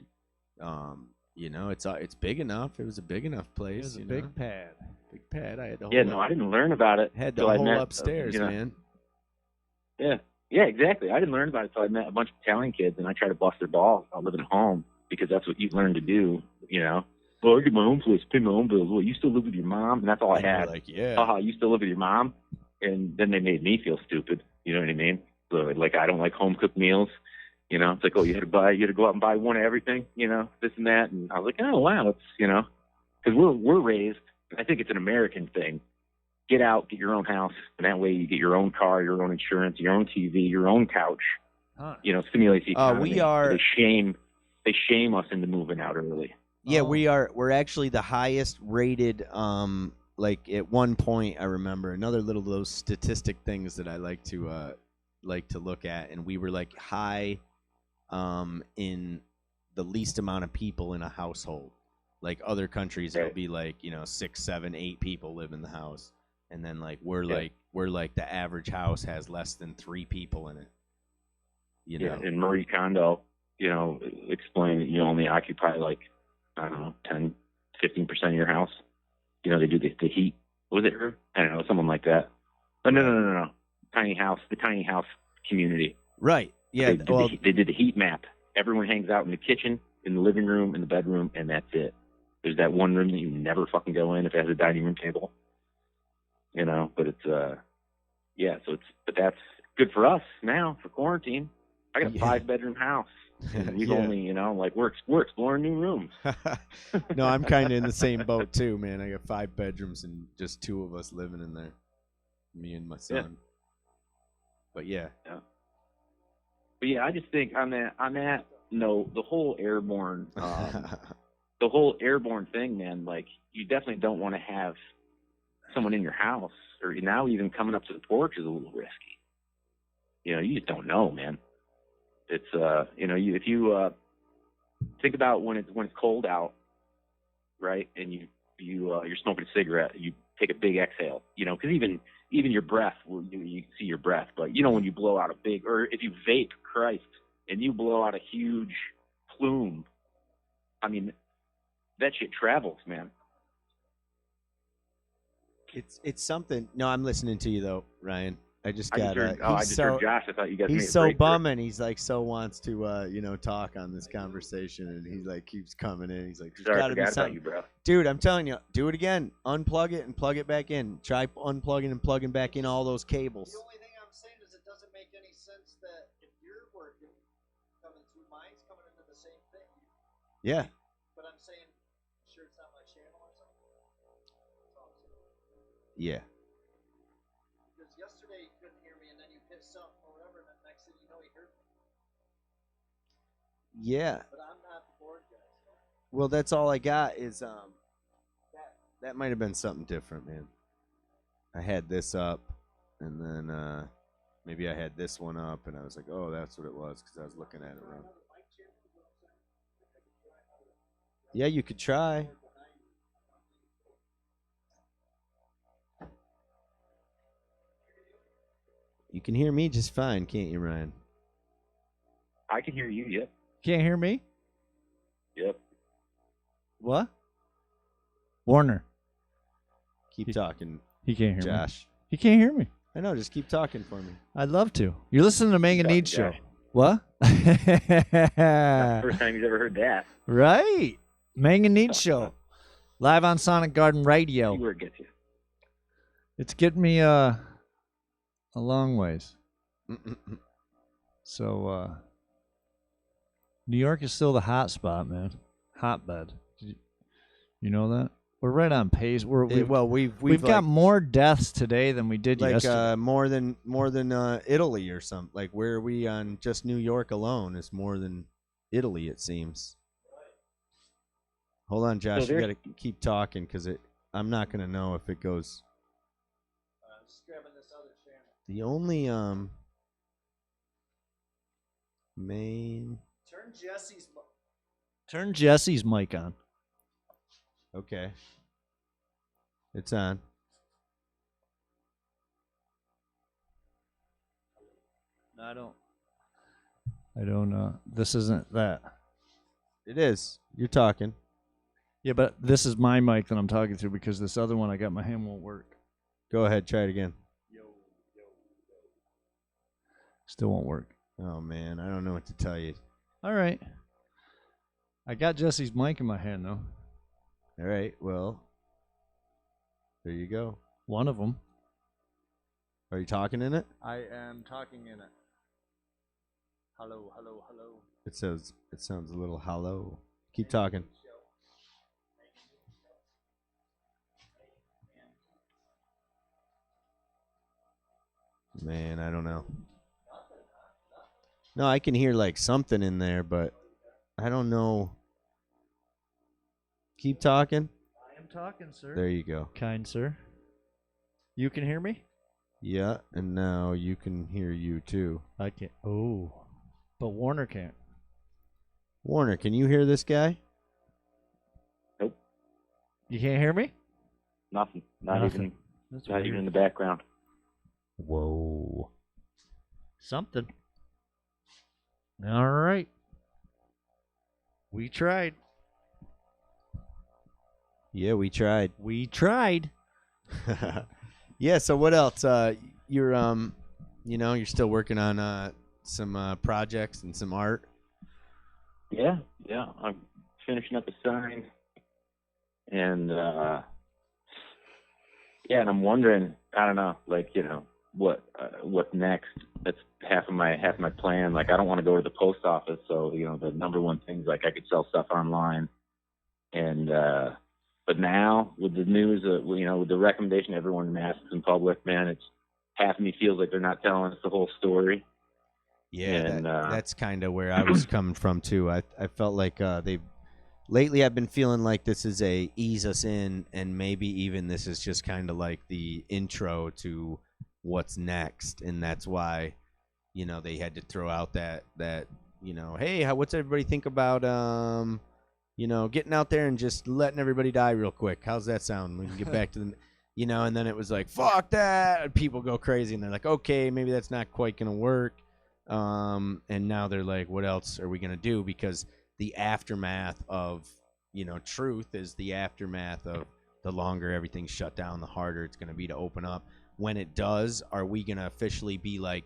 S2: You know, it's big enough. It was a big enough
S1: It
S2: place.
S1: was a
S2: you
S1: big
S2: know?
S1: pad.
S2: Big pad. I had the whole
S5: Yeah, no, I didn't learn about it.
S2: had the
S5: till I
S2: whole
S5: met,
S2: upstairs,
S5: you know,
S2: man.
S5: Yeah, exactly. I didn't learn about it until I met a bunch of Italian kids, and I tried to bust their balls about living at home because that's what you learn to do, you know. Well, I get my own place, pay my own bills. Well, you still live with your mom, and that's all I
S2: And you're
S5: had.
S2: like, yeah.
S5: Haha, you still live with your mom? And then they made me feel stupid. You know what I mean? So, like, I don't like home cooked meals. You know, it's like, oh, you had to go out and buy one of everything. You know, this and that. And I was like, oh wow, it's, you know, because we're raised. I think it's an American thing. Get out, get your own house, and that way you get your own car, your own insurance, your own TV, your own couch.
S1: Huh.
S5: You know, stimulates the economy.
S2: We are-
S5: They shame us into moving out early.
S2: Yeah,
S1: Oh.
S2: we're actually the highest rated. Like at one point, I remember another little of those statistic things that I like to look at, and we were like high, in the least amount of people in a household. Like other countries, it'll
S5: Right.
S2: be like 6, 7, 8 people live in the house, and then like we're
S5: Yeah.
S2: like the average house has less than 3 people in it. You know,
S5: Yeah, and Marie Kondo, you know, explained that you only occupy like, I don't know, 10, 15% of your house. You know, they do the heat. Was it her? I don't know, someone like that. Oh, no. The tiny house community.
S2: right? Yeah.
S5: They did the heat map. Everyone hangs out in the kitchen, in the living room, in the bedroom, and that's it. There's that one room that you never fucking go in if it has a dining room table. You know, but it's but that's good for us now for quarantine. I got a
S2: Yeah.
S5: 5-bedroom house. And we've
S2: Yeah.
S5: only, you know, like we're exploring new rooms.
S2: No, I'm kind of in the same boat too, man. I got 5 bedrooms and just 2 of us living in there, me and my son. But yeah,
S5: But yeah, I just think on that note, the whole airborne thing, man, like you definitely don't want to have someone in your house, or now even coming up to the porch is a little risky. You know, you just don't know, man. It's you know, if you think about when it's cold out, right, and you're smoking a cigarette, you take a big exhale, you know, because even your breath, you can see your breath, but you know when you blow out a big, or if you vape, Christ, and you blow out a huge plume, I mean, that shit travels, man.
S2: it's something. No, I'm listening to you though, Ryan. I just got.
S5: I just heard Josh. I thought you guys made
S2: He's
S5: a
S2: so
S5: break there.
S2: bumming. He's like so wants to talk on this conversation, and he like keeps coming in. He's like, there's
S5: Sorry, I
S2: gotta be
S5: forgot about
S2: something.
S5: you, bro.
S2: Dude, I'm telling you, do it again. Unplug it and plug it back in. Try unplugging and plugging back in all those cables.
S1: The only thing I'm saying is it doesn't make any sense that if you're working, coming through, mine's coming into the same thing.
S2: Yeah.
S1: But I'm saying, sure it's not my channel or something? That's all I'm saying.
S2: Yeah.
S1: Because yesterday you couldn't hear me, and then you hit something or whatever, and then next thing you know, you heard me.
S2: Yeah.
S1: But I'm not bored, guys.
S2: Well, that's all I got is that might have been something different, man. I had this up, and then maybe I had this one up, and I was like, oh, that's what it was, because I was looking at it wrong. Yeah, you could try. You can hear me just fine, can't you, Ryan?
S5: I can hear you. Yep.
S1: Can't hear me?
S5: Yep.
S1: What? Warner.
S2: Keep talking,
S1: He can't hear me.
S2: Josh.
S1: He can't hear me.
S2: I know, just keep talking for me.
S1: I'd love to. You're listening to mAng and Neads Show.
S5: Josh.
S1: What?
S5: First time he's ever heard that.
S1: Right. mAng and Neads Show. Live on Sonic Garden
S5: See
S1: Radio.
S5: where it gets you.
S1: It's getting me a long ways. So New York is still the hot spot, man. Hotbed. You know that? We're right on pace. We've
S2: We've
S1: got more deaths today than we did
S2: like
S1: yesterday.
S2: more than Italy or something. Like where are we on just New York alone is more than Italy, it seems. Hold on, Josh.
S5: So
S2: You got to keep talking because I'm not gonna know if it goes.
S1: Just grabbing this other channel.
S2: The only Main.
S1: Turn Jesse's mic on.
S2: Okay. It's on.
S1: No, I don't. This isn't that.
S2: It is. You're talking.
S1: Yeah, but this is my mic that I'm talking through because this other one I got my hand won't work.
S2: Go ahead. Try it again.
S1: Still won't work.
S2: Oh, man. I don't know what to tell you.
S1: All right. I got Jesse's mic in my hand, though.
S2: All right. Well, there you go.
S1: One of them.
S2: Are you talking in it?
S1: I am talking in it. Hello, hello, hello.
S2: It sounds a little hollow. Keep talking. Man, I don't know. No, I can hear like something in there, but I don't know. Keep talking.
S1: I am talking, sir.
S2: There you go.
S1: Kind sir. You can hear me?
S2: Yeah, and now you can hear you too.
S1: I can't. Oh. But Warner can't.
S2: Warner, can you hear this guy?
S5: Nope.
S1: You can't hear me?
S5: Nothing. Not
S1: Nothing.
S5: even.
S1: That's
S5: Not
S1: weird.
S5: even in the background.
S2: Whoa.
S1: Something. All right. We tried.
S2: Yeah, we tried.
S1: We tried.
S2: Yeah, so what else? You're you're still working on some projects and some art.
S5: Yeah. I'm finishing up a sign, and and I'm wondering. I don't know, what's next. That's half my plan. Like, I don't want to go to the post office, so the number one thing is like I could sell stuff online, and but now with the news, with the recommendation of everyone masks in public, man, it's half of me feels like they're not telling us the whole story.
S2: Yeah,
S5: And
S2: that's kind of where I was coming from too. I felt like lately I've been feeling like this is a ease us in, and maybe even this is just kind of like the intro to what's next, and that's why they had to throw out that hey, what's everybody think about getting out there and just letting everybody die real quick? How's that sound? We can get back to the and then it was like, fuck that, and people go crazy, and they're like, okay, maybe that's not quite gonna work. And now they're like, what else are we gonna do? Because the aftermath of truth is the aftermath of the longer everything's shut down, the harder it's gonna be to open up. When it does, are we gonna officially be like,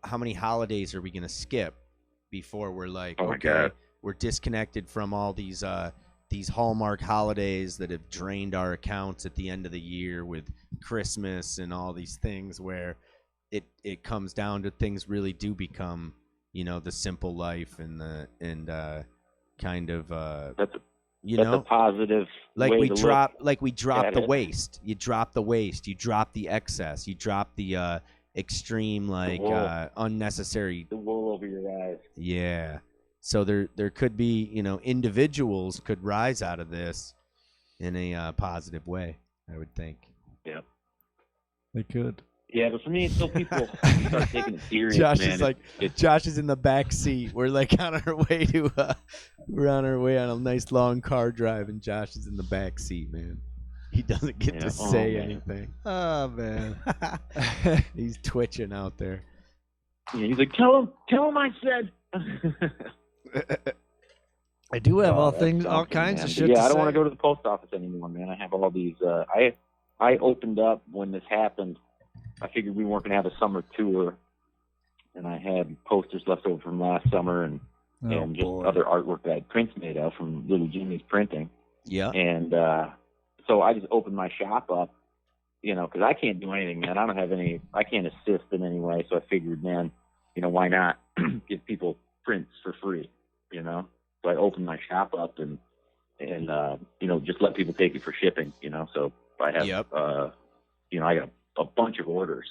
S2: how many holidays are we gonna skip before we're like,
S5: Oh my
S2: okay,
S5: God.
S2: we're disconnected from all these Hallmark holidays that have drained our accounts at the end of the year with Christmas and all these things where it comes down to things really do become, the simple life and the kind of
S5: That's a positive.
S2: like
S5: way
S2: we
S5: to
S2: drop
S5: look
S2: like we drop
S5: at
S2: the
S5: it.
S2: waste. You drop the waste. You drop the excess. You drop the extreme
S5: wool.
S2: unnecessary.
S5: the wool over your eyes.
S2: Yeah. So there could be individuals could rise out of this in a positive way, I would think.
S5: Yeah.
S1: They could.
S5: Yeah, but for me, until people start taking it serious,
S2: Josh
S5: man,
S2: is like,
S5: it's
S2: Josh is in the back seat. We're like on our way to we're on our way on a nice long car drive, and Josh is in the back seat, man. He doesn't get to say
S5: man.
S2: anything.
S1: Oh, man.
S2: He's twitching out there.
S5: He's like, tell him I said.
S1: I do have all
S5: that's
S1: all
S5: something,
S1: kinds
S5: man.
S1: of
S5: But
S1: shit
S5: yeah,
S1: to
S5: I don't
S1: say.
S5: want to go to the post office anymore, man. I have all these. I opened up when this happened. I figured we weren't going to have a summer tour, and I had posters left over from last summer and just other artwork that I had prints made of from Little Jimmy's printing.
S2: Yeah.
S5: And so I just opened my shop up, because I can't do anything, man. I can't assist in any way. So I figured, man, why not give people prints for free, So I opened my shop up and just let people take it for shipping, So I have,
S2: Yep.
S5: I got a bunch of orders.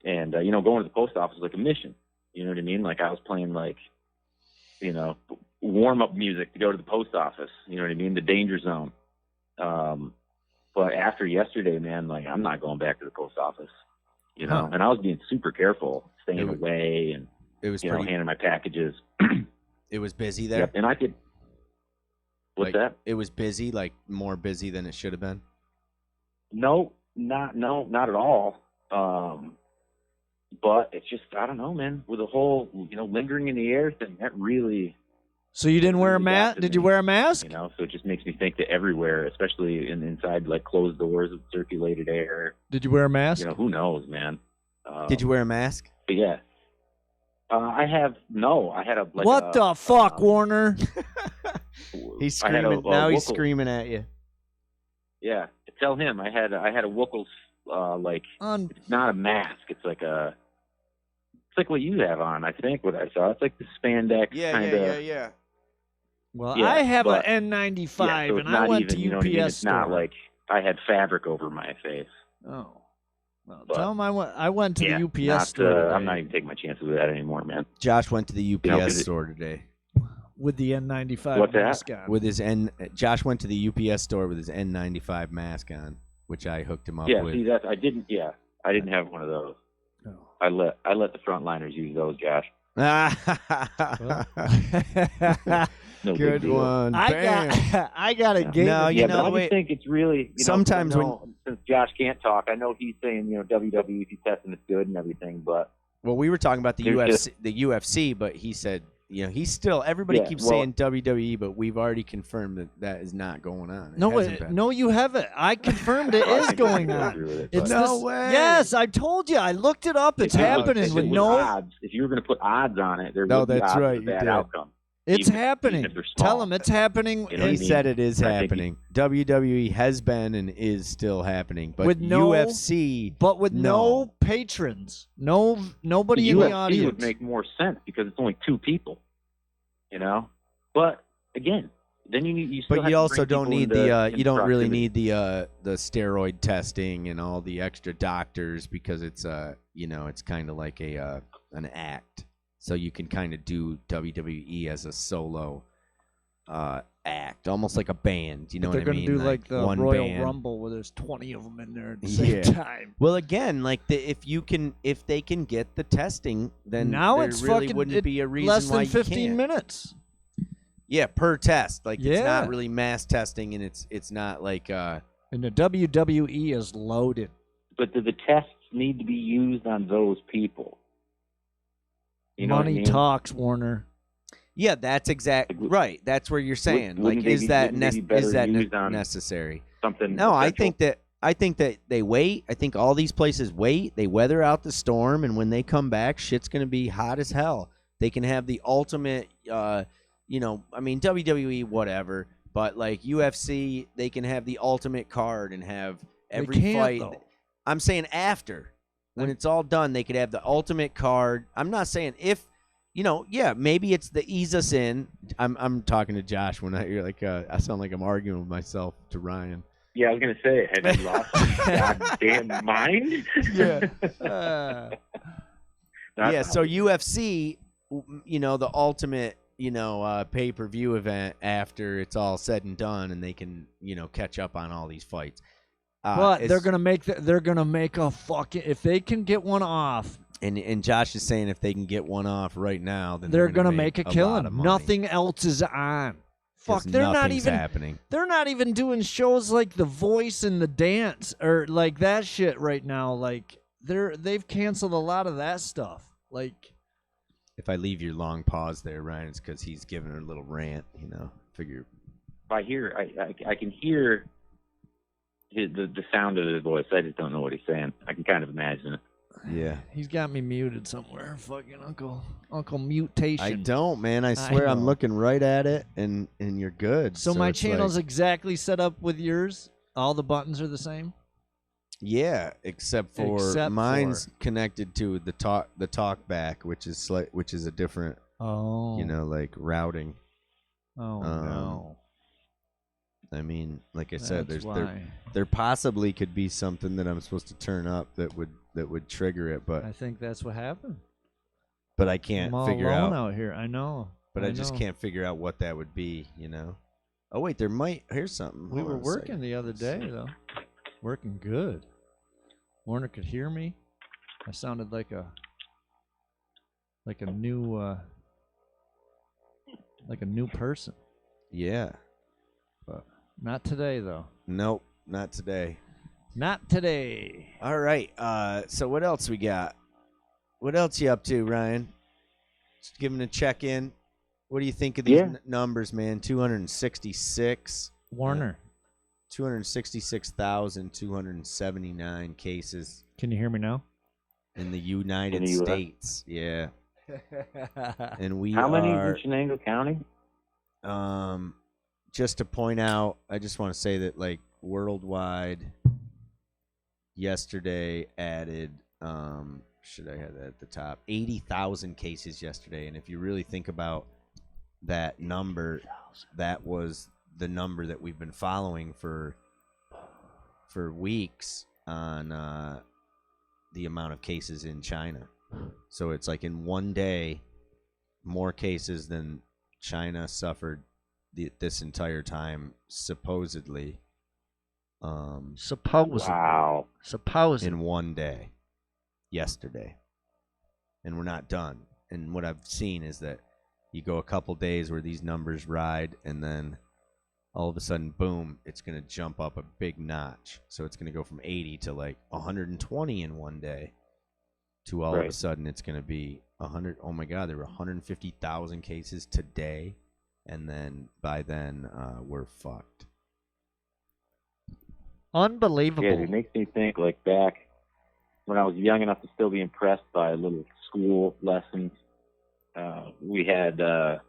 S5: And, going to the post office is like a mission. You know what I mean? Like I was playing warm-up music to go to the post office. You know what I mean? The danger zone. But after yesterday, man, like I'm not going back to the post office,
S2: Huh.
S5: and I was being super careful, staying
S2: It was-
S5: away. And
S2: It was
S5: you know,
S2: pretty.
S5: handing my packages.
S2: It was busy there.
S5: Yep, and I could. What's
S2: Like,
S5: that?
S2: It was busy, like more busy than it should have been.
S5: No, not at all. But it's just, I don't know, man. With the whole, you know, lingering in the air thing, that really.
S1: So you didn't wear a
S5: really got
S1: mask?
S5: to
S1: Did you
S5: me,
S1: wear a mask?
S5: You know, so it just makes me think that everywhere, especially inside like closed doors with circulated air.
S1: Did you wear a mask?
S5: You know, who knows, man.
S2: Did you wear a mask?
S5: But yeah. I had a like.
S1: What the fuck, Warner?
S2: He's
S5: I had
S2: screaming.
S5: a
S2: Now he's
S5: Wookle.
S2: screaming at you.
S5: Yeah, tell him I had a Wookle's like it's not a mask. It's like what you have on. I think what I saw. It's like the spandex kind of.
S2: yeah.
S1: Well,
S5: Yeah,
S1: I have
S5: but-
S1: an N95,
S5: Yeah, so
S1: and
S5: it's
S1: I
S5: not
S1: went
S5: even,
S1: to
S5: you know what I mean?
S1: UPS
S5: It's not
S1: store.
S5: like I had fabric over my face.
S1: Oh. Well,
S5: But-
S1: tell him I went to
S5: Yeah,
S1: the UPS
S5: not,
S1: store today
S5: I'm not even taking my chances with that anymore, man.
S2: Josh went to the UPS
S5: know, 'cause it-
S2: store today
S1: with the N95
S5: What's that?
S1: mask on.
S2: with his Josh went to the UPS store with his N95 mask on, which I hooked him up
S5: Yeah,
S2: with.
S5: see that I didn't have one of those.
S1: Oh.
S5: I let the frontliners use those, Josh. No big
S2: Good
S5: deal.
S2: one. Bam.
S1: I got a
S5: Yeah.
S1: game.
S2: No,
S5: Yeah,
S2: you
S5: but
S2: know,
S5: I
S2: wait.
S5: just think it's really
S2: Sometimes
S5: you know, since Josh can't talk, I know he's saying, you know, WWE he's testing is good and everything, but
S2: Well, we were talking about the
S5: There's
S2: UFC, but he said, you know, he's still. Everybody
S5: Yeah,
S2: keeps
S5: well-
S2: saying WWE, but we've already confirmed that is not going on. It
S1: No,
S2: hasn't been.
S1: no, you haven't. I confirmed it
S5: I
S1: is
S5: can
S1: going
S5: agree
S1: on.
S5: with it,
S1: It's
S5: but-
S2: No
S1: this-
S2: way.
S1: Yes, I told you. I looked it up. It's
S5: If you look-
S1: happening
S5: if
S1: with
S5: it was
S1: no.
S5: odds. If you were going to put odds on it, there
S2: No,
S5: would be
S2: that's
S5: odds
S2: right,
S5: of
S2: you
S5: a bad
S2: did.
S5: outcome.
S1: It's
S5: even
S1: happening.
S5: if they're
S1: Tell
S5: small.
S1: him it's happening.
S5: You know what
S2: He
S5: I mean?
S2: said it is
S5: I think
S2: happening. WWE has been and is still happening, but
S1: With no-
S2: UFC,
S1: But with no
S2: No.
S1: patrons, nobody
S5: The
S1: in the
S5: UFC
S1: audience.
S5: would make more sense because it's only 2 people, you know. But again, then you still
S2: but
S5: have
S2: you
S5: to
S2: also
S5: bring
S2: don't
S5: people
S2: need
S5: into
S2: you don't really
S5: proximity.
S2: need the steroid testing and all the extra doctors because it's you know, it's kind of like an act, so you can kind of do WWE as a solo act, almost like a band. You know
S1: But they're
S2: what I
S1: gonna
S2: mean?
S1: do like the
S2: one
S1: Royal
S2: band.
S1: Rumble where there's 20 of them in there at the same
S2: Yeah.
S1: time.
S2: Well, again, like if they can get the testing, then
S1: Now
S2: there
S1: it's
S2: really
S1: fucking
S2: wouldn't be a reason
S1: less
S2: why
S1: than
S2: you
S1: 15
S2: can't.
S1: minutes.
S2: Yeah, per test. Like it's
S1: Yeah.
S2: not really mass testing, and it's not like
S1: And the WWE is loaded.
S5: But do the tests need to be used on those people? You know
S1: Money
S5: what I mean?
S1: talks, Warner.
S2: yeah, that's exact
S5: Like,
S2: right. That's where you're saying.
S5: wouldn't
S2: Like,
S5: they
S2: is
S5: be-
S2: that
S5: wouldn't they be better
S2: is that
S5: used on
S2: necessary?
S5: Something.
S2: No, I
S5: essential?
S2: think that they wait. I think all these places wait. They weather out the storm, and when they come back, shit's gonna be hot as hell. They can have the ultimate, you know, I mean WWE, whatever, but like UFC, they can have the ultimate card and have every
S1: they can't,
S2: fight.
S1: though.
S2: I'm saying after, when it's all done, they could have the ultimate card. I'm not saying if, you know, yeah, maybe it's the ease us in. I'm talking to Josh when I hear like I sound like I'm arguing with myself to Ryan.
S5: Yeah, I was gonna say, have you lost your goddamn mind?
S2: Yeah.
S5: Not-
S2: Yeah, so UFC, you know, the ultimate, you know, pay-per-view event after it's all said and done, and they can, you know, catch up on all these fights.
S1: But
S2: it's-
S1: they're gonna make a fucking, if they can get one off,
S2: and Josh is saying if they can get one off right now, then
S1: they're gonna make a
S2: lot
S1: killing.
S2: of money.
S1: Nothing else is on.
S2: 'Cause
S1: Fuck, they're not
S2: nothing's
S1: even
S2: happening.
S1: they're not even doing shows like The Voice and The Dance or like that shit right now. Like they've canceled a lot of that stuff. Like
S2: If I leave your long pause there, Ryan, it's because he's giving her a little rant. You know, figure.
S5: I can hear the sound of his voice. I just don't know what he's saying. I can kind of imagine it.
S2: Yeah.
S1: he's got me muted somewhere. Fucking Uncle Mutation.
S2: I don't, man. I swear I'm
S1: know.
S2: looking right at it, and you're good.
S1: So my
S2: it's
S1: channel's
S2: like,
S1: exactly set up with yours. All the buttons are the same.
S2: yeah, except for
S1: Except
S2: mine's connected to the talk back, which is a different,
S1: Oh.
S2: you know, like routing.
S1: Oh
S2: um,
S1: no.
S2: I mean, like I said,
S1: That's
S2: there
S1: why.
S2: there possibly could be something that I'm supposed to turn up that would trigger it, but
S1: I think that's what happened.
S2: I can't
S1: I'm all
S2: figure
S1: alone
S2: out.
S1: out here. I know.
S2: But I just
S1: know.
S2: can't figure out what that would be, you know. Oh wait, there might. Here's something.
S1: We
S2: Hold
S1: were
S2: on a
S1: working
S2: second.
S1: the other day though. Working good. Warner could hear me. I sounded like a like a new person.
S2: Yeah.
S1: But not today, though.
S2: Nope, not today.
S1: Not today.
S2: All right. So what else we got? What else you up to, Ryan? Just giving a check in. What do you think of these numbers, man? 266.
S1: Warner.
S2: 266,279 cases.
S1: Can you hear me now?
S2: In the United States. Yeah. And we
S5: How many
S2: are
S5: in Chenango County?
S2: just to point out, I just want to say that like worldwide yesterday added should I have that at the top? 80,000 cases yesterday, and if you really think about that number, that was the number that we've been following for weeks on the amount of cases in China. So it's like in one day, more cases than China suffered this entire time, supposedly.
S5: Wow.
S1: Supposedly.
S2: In one day, yesterday. And we're not done. And what I've seen is that you go a couple days where these numbers ride, and then all of a sudden, boom, it's going to jump up a big notch. So it's going to go from 80 to like 120 in one day to all of a sudden it's going to be 100. Oh, my God, there were 150,000 cases today. And then by then, we're fucked.
S1: Unbelievable.
S5: Yeah, it makes me think like back when I was young enough to still be impressed by little school lessons. We had the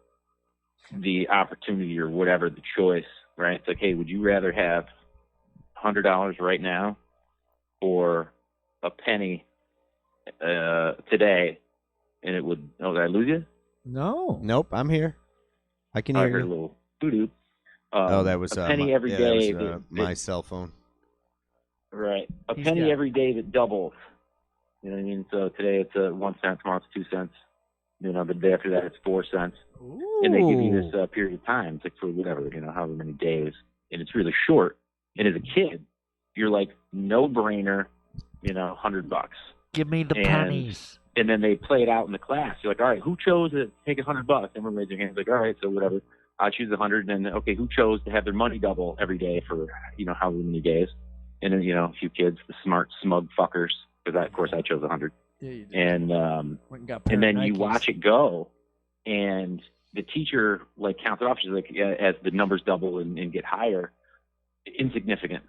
S5: opportunity or whatever, the choice, right? It's like, hey, would you rather have $100 right now or a penny today? And it would, oh, did I lose you?
S1: No.
S2: Nope, I'm here. I can
S5: I
S2: hear
S5: heard a
S2: you.
S5: little doo-doo.
S2: That was
S5: a penny every day.
S2: That was, my cell phone.
S5: Right. A penny every day that doubles. You know what I mean? So today it's 1 cent, tomorrow it's 2 cents. You know, the day after that it's 4 cents.
S1: Ooh.
S5: And they give you this period of time. It's like for whatever, you know, however many days. And it's really short. And as a kid, you're like, no brainer, you know, $100.
S1: Give me the pennies.
S5: And then they play it out in the class. You're like, all right, who chose to take $100? Everyone raise their hands. Like, all right, so whatever. I choose 100. And then, okay, who chose to have their money double every day for, you know, however many days? And then, you know, a few kids, the smart, smug fuckers, because of course I chose 100.
S1: Yeah, you did.
S5: And then you watch it go, and the teacher like counts it off. She's like, as the numbers double and get higher, insignificant.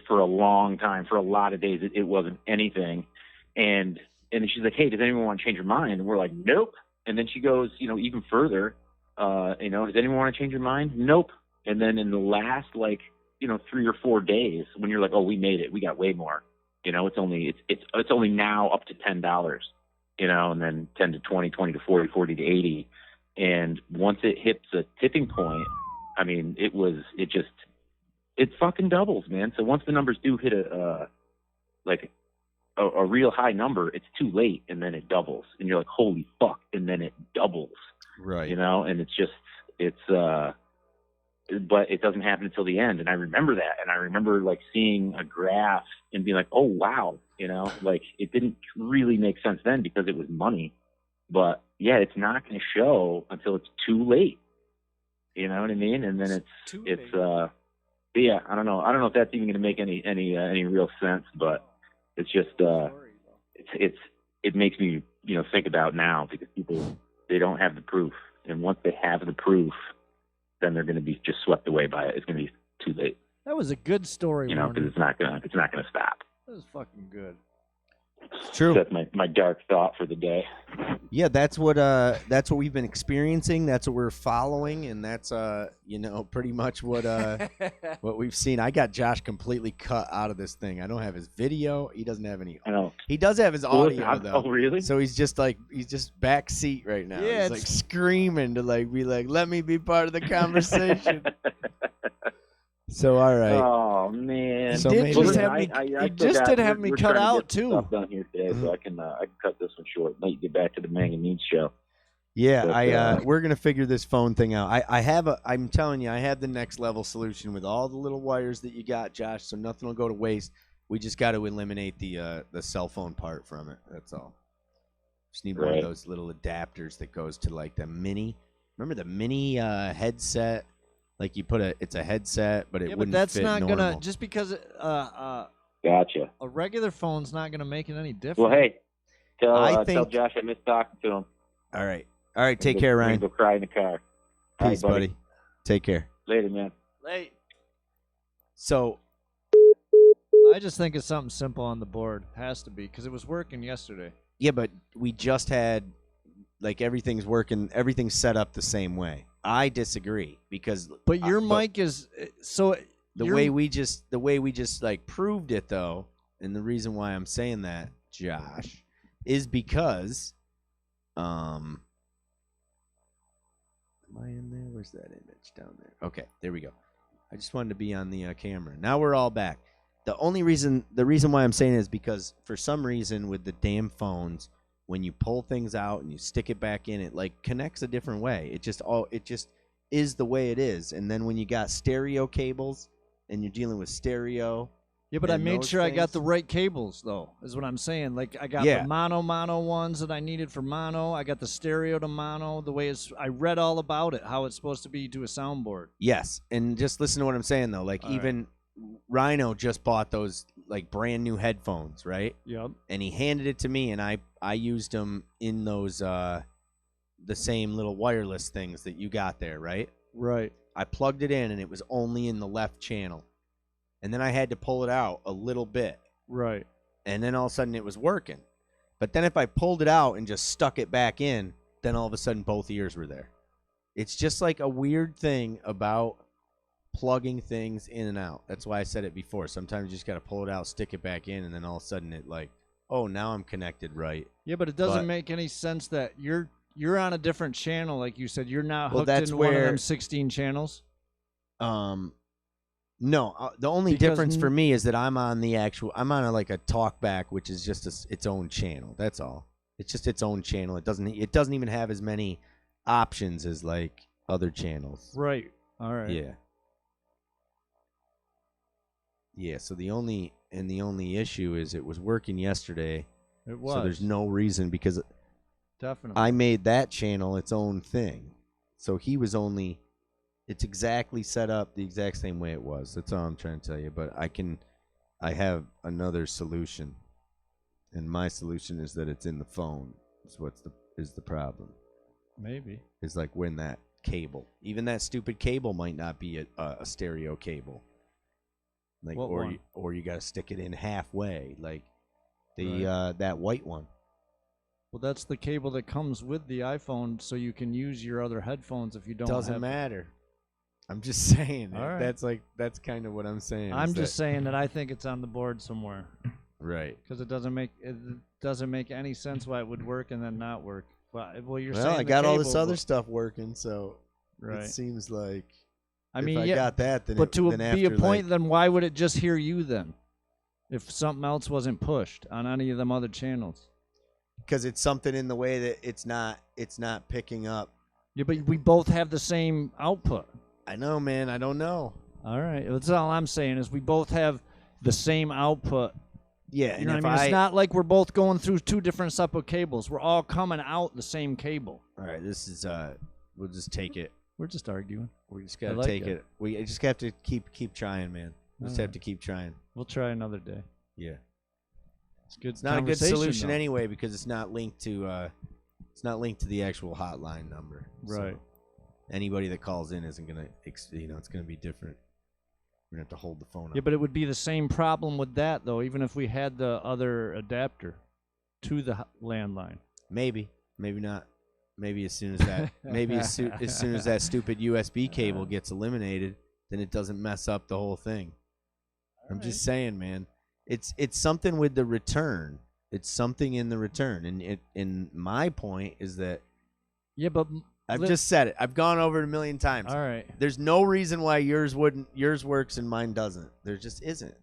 S5: For a long time, for a lot of days, it wasn't anything. And then she's like, hey, does anyone want to change your mind? And we're like, nope. And then she goes, you know, even further, you know, does anyone want to change your mind? Nope. And then in the last, like, you know, 3 or 4 days, when you're like, oh, we made it, we got way more. You know, it's only now up to $10, you know, and then 10 to 20, 20 to 40, 40 to 80. And once it hits a tipping point, I mean, it fucking doubles, man. So once the numbers do hit a real high number, it's too late, and then it doubles, and you're like, holy fuck, and then it doubles,
S2: right?
S5: You know, and but it doesn't happen until the end. And I remember that, and I remember like seeing a graph and being like, oh wow, you know, like it didn't really make sense then because it was money, but yeah, it's not going to show until it's too late. You know what I mean? And then yeah, I don't know if that's even going to make any real sense, but it's just it makes me, you know, think about now because people, they don't have the proof, and once they have the proof, then they're going to be just swept away by it. It's going to be too late.
S1: That was a good story,
S5: you know, because it's not going to stop.
S1: That was fucking good.
S2: It's true.
S5: That's my dark thought for the day.
S2: Yeah, that's what we've been experiencing. That's what we're following, and that's you know, pretty much what what we've seen. I got Josh completely cut out of this thing. I don't have his video. He doesn't have any.
S5: I know.
S2: He does have his audio though.
S5: Oh, really?
S2: So he's just back seat right now.
S1: Yeah,
S2: he's like screaming to like be like, let me be part of the conversation. So all right.
S5: Oh man!
S2: So
S1: He
S2: maybe-
S1: just did have me cut out too.
S5: Stuff done here today, so I can cut this one short. Let you get back to the mAng and Neads show.
S2: Yeah,
S5: But,
S2: we're gonna figure this phone thing out. I'm telling you, I have the next level solution with all the little wires that you got, Josh. So nothing will go to waste. We just got to eliminate the cell phone part from it. That's all. Just need one of
S5: Right.
S2: those little adapters that goes to like the mini. Remember the mini headset? Like you put it's a headset, but it
S1: Yeah, but
S2: wouldn't
S1: that's
S2: fit
S1: not
S2: normal.
S1: gonna just because
S5: Gotcha.
S1: a regular phone's not gonna make it any different.
S5: Well, hey, tell
S2: I
S5: tell
S2: think-
S5: Josh I missed talking to him.
S2: All right. Take care,
S5: I'm
S2: Ryan.
S5: gonna go cry in the car. All right,
S2: Peace, buddy. Take care.
S5: Later, man.
S1: Hey,
S2: So
S1: I just think it's something simple on the board. Has to be because it was working yesterday.
S2: yeah, but we just had like everything's working, everything's set up the same way. I disagree because
S1: But your
S2: but
S1: mic is so
S2: the
S1: your-
S2: way we just like proved it though, and the reason why I'm saying that, Josh, is because am I in there? Where's that image down there? Okay, there we go. I just wanted to be on the camera. Now we're all back. The reason why I'm saying it is because for some reason with the damn phones, when you pull things out and you stick it back in, it like connects a different way. It just is the way it is. And then when you got stereo cables and you're dealing with stereo,
S1: Yeah, but I
S2: and
S1: made
S2: those
S1: sure I got
S2: things-
S1: the right cables, though, is what I'm saying. Like, I got
S2: Yeah.
S1: the mono ones that I needed for mono. I got the stereo to mono, the way I read all about it, how it's supposed to be to a soundboard.
S2: yes. And just listen to what I'm saying though. Like
S1: All
S2: even Rhino just bought those like brand new headphones, right?
S1: Yep.
S2: And he handed it to me, and I used them in those the same little wireless things that you got there, right?
S1: Right.
S2: I plugged it in, and it was only in the left channel, and then I had to pull it out a little bit,
S1: Right.
S2: and then all of a sudden it was working. But then if I pulled it out and just stuck it back in, then all of a sudden both ears were there. It's just like a weird thing about plugging things in and out. That's why I said it before. Sometimes you just got to pull it out, stick it back in, and then all of a sudden it like, oh, now I'm connected right.
S1: Yeah, but it doesn't
S2: But-
S1: make any sense that you're on a different channel, like you said. You're not
S2: Well,
S1: hooked
S2: that's
S1: into one of
S2: where-
S1: them 16 channels.
S2: No, the only
S1: Because
S2: difference for me is that I'm on like a talkback, which is just its own channel. That's all. It's just its own channel. It doesn't even have as many options as like other channels.
S1: Right. All right.
S2: Yeah. Yeah, so the only issue is it was working yesterday,
S1: It was.
S2: so there's no reason because
S1: Definitely.
S2: I made that channel its own thing. So he was only it's exactly set up the exact same way it was. That's all I'm trying to tell you, but I have another solution. And my solution is that it's in the phone. Is the problem.
S1: Maybe.
S2: Is like when that cable, even that stupid cable might not be a stereo cable. Like
S1: What one?
S2: or you got to stick it in halfway, like the
S1: Right.
S2: that white one.
S1: Well, that's the cable that comes with the iPhone, so you can use your other headphones if you don't.
S2: Doesn't
S1: have
S2: matter. I'm just saying.
S1: All right.
S2: That's kind of what I'm saying.
S1: I'm
S2: is
S1: just
S2: that-
S1: saying that I think it's on the board somewhere
S2: right.
S1: because it doesn't make any sense why it would work and then not work. Well, you're
S2: Well,
S1: saying
S2: I
S1: the
S2: got all this
S1: cable,
S2: other
S1: but-
S2: stuff working, so
S1: Right.
S2: it seems like
S1: I
S2: if
S1: mean,
S2: I
S1: yeah,
S2: got that, then
S1: but to
S2: then
S1: be a
S2: after,
S1: point,
S2: like,
S1: then why would it just hear you then? If something else wasn't pushed on any of them other channels.
S2: because it's something in the way that it's not picking up.
S1: Yeah, but we both have the same output.
S2: I know, man. I don't know.
S1: All right, that's all I'm saying is we both have the same output.
S2: Yeah,
S1: You
S2: and
S1: know
S2: if
S1: what I mean? It's not like we're both going through two different separate cables. We're all coming out the same cable.
S2: all right, this is we'll just take it.
S1: We're just arguing.
S2: We just gotta
S1: like
S2: take
S1: it.
S2: it. We just have to keep trying, man. We just have
S1: Alright.
S2: to keep trying.
S1: We'll try another day.
S2: Yeah,
S1: It's good.
S2: it's not a good
S1: conversation,
S2: solution
S1: though.
S2: anyway because it's not linked to the actual hotline number.
S1: Right.
S2: So anybody that calls in isn't gonna, it's gonna be different. We're gonna have to hold the phone up.
S1: Yeah, but it would be the same problem with that though, even if we had the other adapter to the landline.
S2: Maybe not. Maybe as soon as that, as soon as that stupid USB cable gets eliminated, then it doesn't mess up the whole thing. I'm just saying, man. It's something with the return. It's something in the return, and my point is that
S1: Yeah, but
S2: I've just said it. I've gone over it a million times.
S1: all right.
S2: There's no reason why yours works and mine doesn't. There just isn't.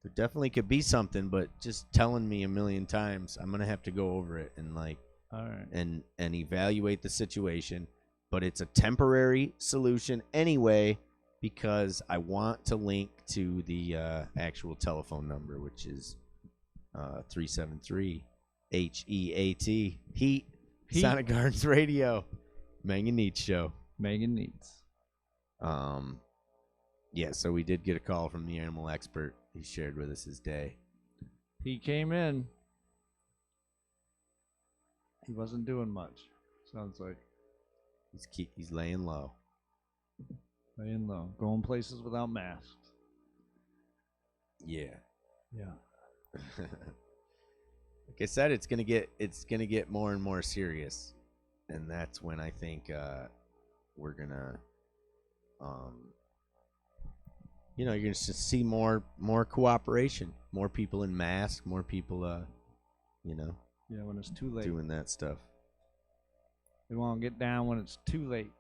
S2: There definitely could be something, but just telling me a million times, I'm gonna have to go over it and
S1: All right.
S2: and evaluate the situation. But it's a temporary solution anyway because I want to link to the actual telephone number, which is 373 HEAT. Heat.
S1: Heat.
S2: Sonic Gardens Radio. mAng and Neads Show.
S1: mAng and Neads.
S2: Yeah, so we did get a call from the animal expert. He shared with us his day.
S1: He came in. He wasn't doing much. Sounds like
S2: He's laying low.
S1: laying low, going places without masks.
S2: Yeah.
S1: Yeah.
S2: Like I said, it's gonna get more and more serious, and that's when I think we're gonna, you're gonna just see more cooperation, more people in masks, more people,
S1: Yeah, when it's too late.
S2: doing that stuff.
S1: They won't get down when it's too late.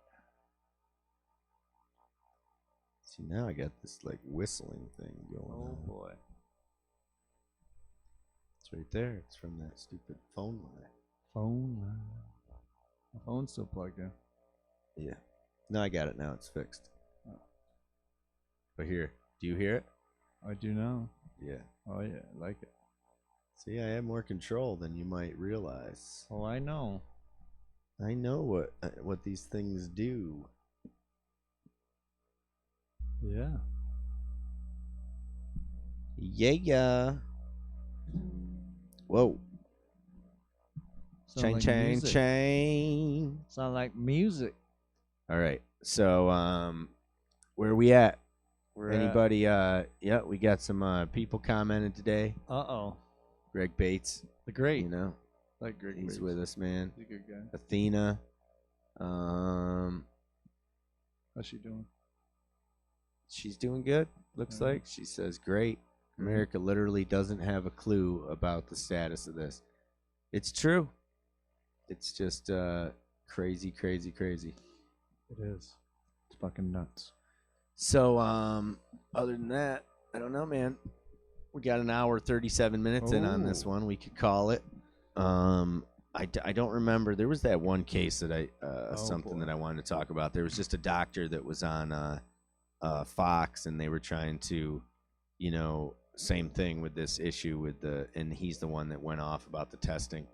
S2: See, now I got this like whistling thing going
S1: Oh
S2: on.
S1: boy.
S2: It's right there. It's from that stupid phone line.
S1: Phone line. My phone's still plugged in.
S2: Yeah. No, I got it now. It's fixed.
S1: Oh.
S2: But here, do you hear it?
S1: I do know.
S2: Yeah.
S1: Oh yeah, I like it.
S2: See, I have more control than you might realize.
S1: Oh, I know.
S2: I know what these things do.
S1: Yeah.
S2: Yeah. Whoa.
S1: Sound
S2: Chain,
S1: like
S2: chain,
S1: music.
S2: chain.
S1: Sound like music.
S2: All right. So, where are we at? Anybody? Yeah, we got some people commented today.
S1: Uh-oh.
S2: Greg Bates,
S1: The great.
S2: like
S1: Greg
S2: he's
S1: Bates.
S2: with us, man.
S1: He's a good guy.
S2: Athena.
S1: How's she doing?
S2: She's doing good. Looks
S1: Yeah.
S2: like she says great. America literally doesn't have a clue about the status of this. It's true. It's just crazy, crazy, crazy.
S1: It is. It's fucking nuts.
S2: So, other than that, I don't know, man. We got an hour, 37 minutes in on this
S1: Oh.
S2: one. We could call it. I don't remember. There was that one case that something
S1: boy.
S2: that I wanted to talk about. There was just a doctor that was on Fox, and they were trying to, same thing with this issue and he's the one that went off about the testing.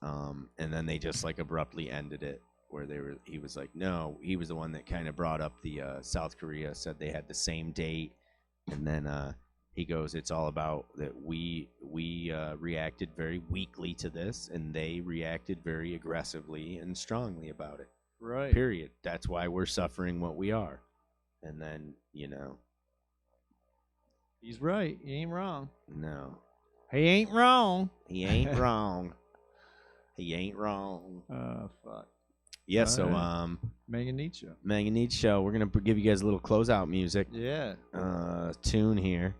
S2: And then they just like abruptly ended it where he was like, no, he was the one that kind of brought up the South Korea, said they had the same date. And then he goes, it's all about that we reacted very weakly to this, and they reacted very aggressively and strongly about it.
S1: Right.
S2: Period. That's why we're suffering what we are. And then,
S1: He's right. He ain't wrong.
S2: no,
S1: He ain't wrong.
S2: he ain't wrong. He ain't wrong.
S1: Fuck.
S2: Yeah,
S1: All
S2: so
S1: right. mAng and Neads Show.
S2: mAng and Neads Show, we're going to give you guys a little closeout music
S1: Yeah.
S2: tune here.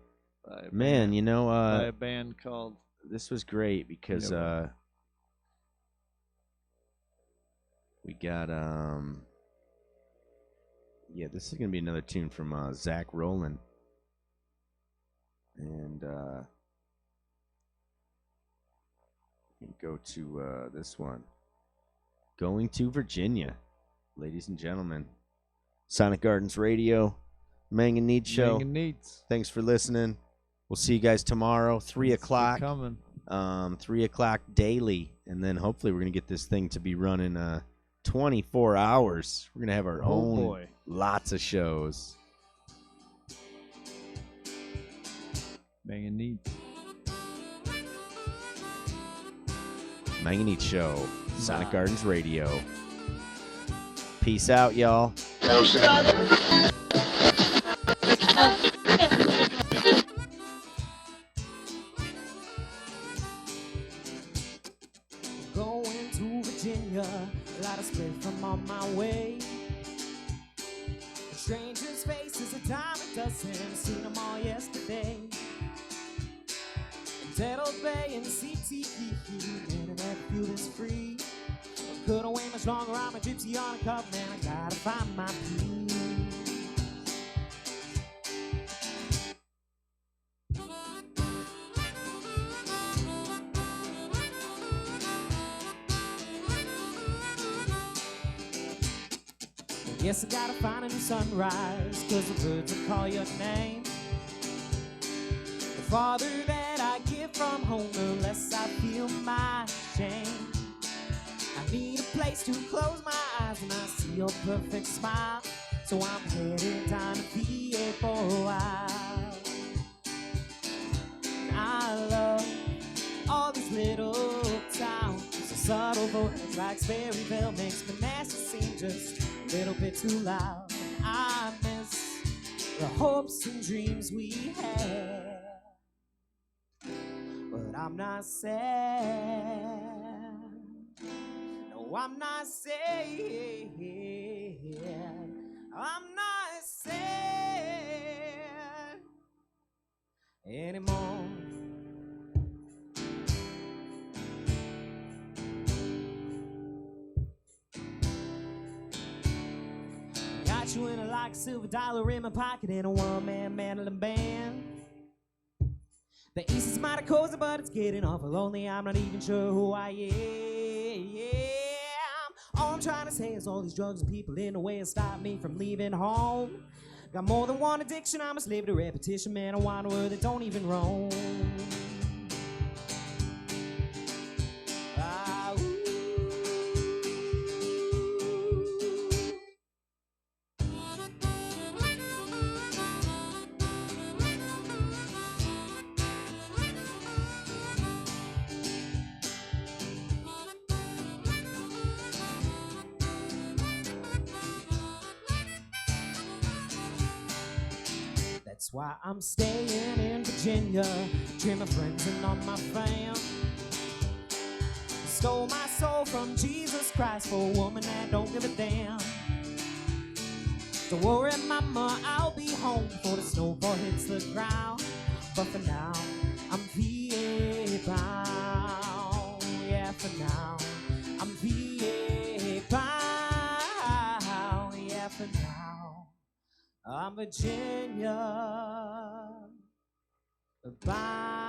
S1: By a
S2: Man,
S1: band- by
S2: uh,
S1: a band called.
S2: this was great because
S1: Yeah.
S2: we got yeah, this is gonna be another tune from Zach Rowland, and we can go to this one, Going to Virginia, ladies and gentlemen. Sonic Gardens Radio, mAng and Neads Show.
S1: mAng and Neads.
S2: Thanks for listening. We'll see you guys tomorrow, 3
S1: It's
S2: o'clock.
S1: coming.
S2: 3 o'clock daily, and then hopefully we're gonna get this thing to be running 24 hours. We're gonna have our
S1: Oh
S2: own
S1: boy.
S2: lots of shows.
S1: mAng and Neads.
S2: mAng and Neads Show, Sonic Gardens Radio. Peace out, y'all.
S6: Going to Virginia, a lot of split from on my way. A stranger's face is a dime a dozen, seen them all yesterday. In Dettle Bay and CTE, internet fuel is free. Couldn't wait much longer, I'm a gypsy on a cup, man, I gotta find my peace. Guess I gotta find a new sunrise, cause the birds will call your name. The farther that I get from home, the less I feel my shame. I need a place to close my eyes when I see your perfect smile. So I'm headed down to VA for a while. And I love all these little towns. So subtle voices like Sperryville makes Manassas seem just a little bit too loud. And I miss the hopes and dreams we had. But I'm not sad. No, I'm not sad. I'm not sad anymore. Got you in a like $silver in my pocket and a one-man mandolin band. The east is mighty cozy, but it's getting awful lonely. I'm not even sure who I am. All I'm trying to say is all these drugs and people in the way and stop me from leaving home. Got more than one addiction, I'm a slave to repetition. Man, I want a word that don't even roam. Ah, ooh. That's why I'm staying in Virginia, cheering my friends and on my fam. Stole my soul from Jesus Christ for a woman that don't give a damn. Don't worry, mama, I'll be home before the snowfall hits the ground. But for now, I'm VA bound. Yeah, for now, I'm VA bound. Yeah, for now, I'm Virginia bound.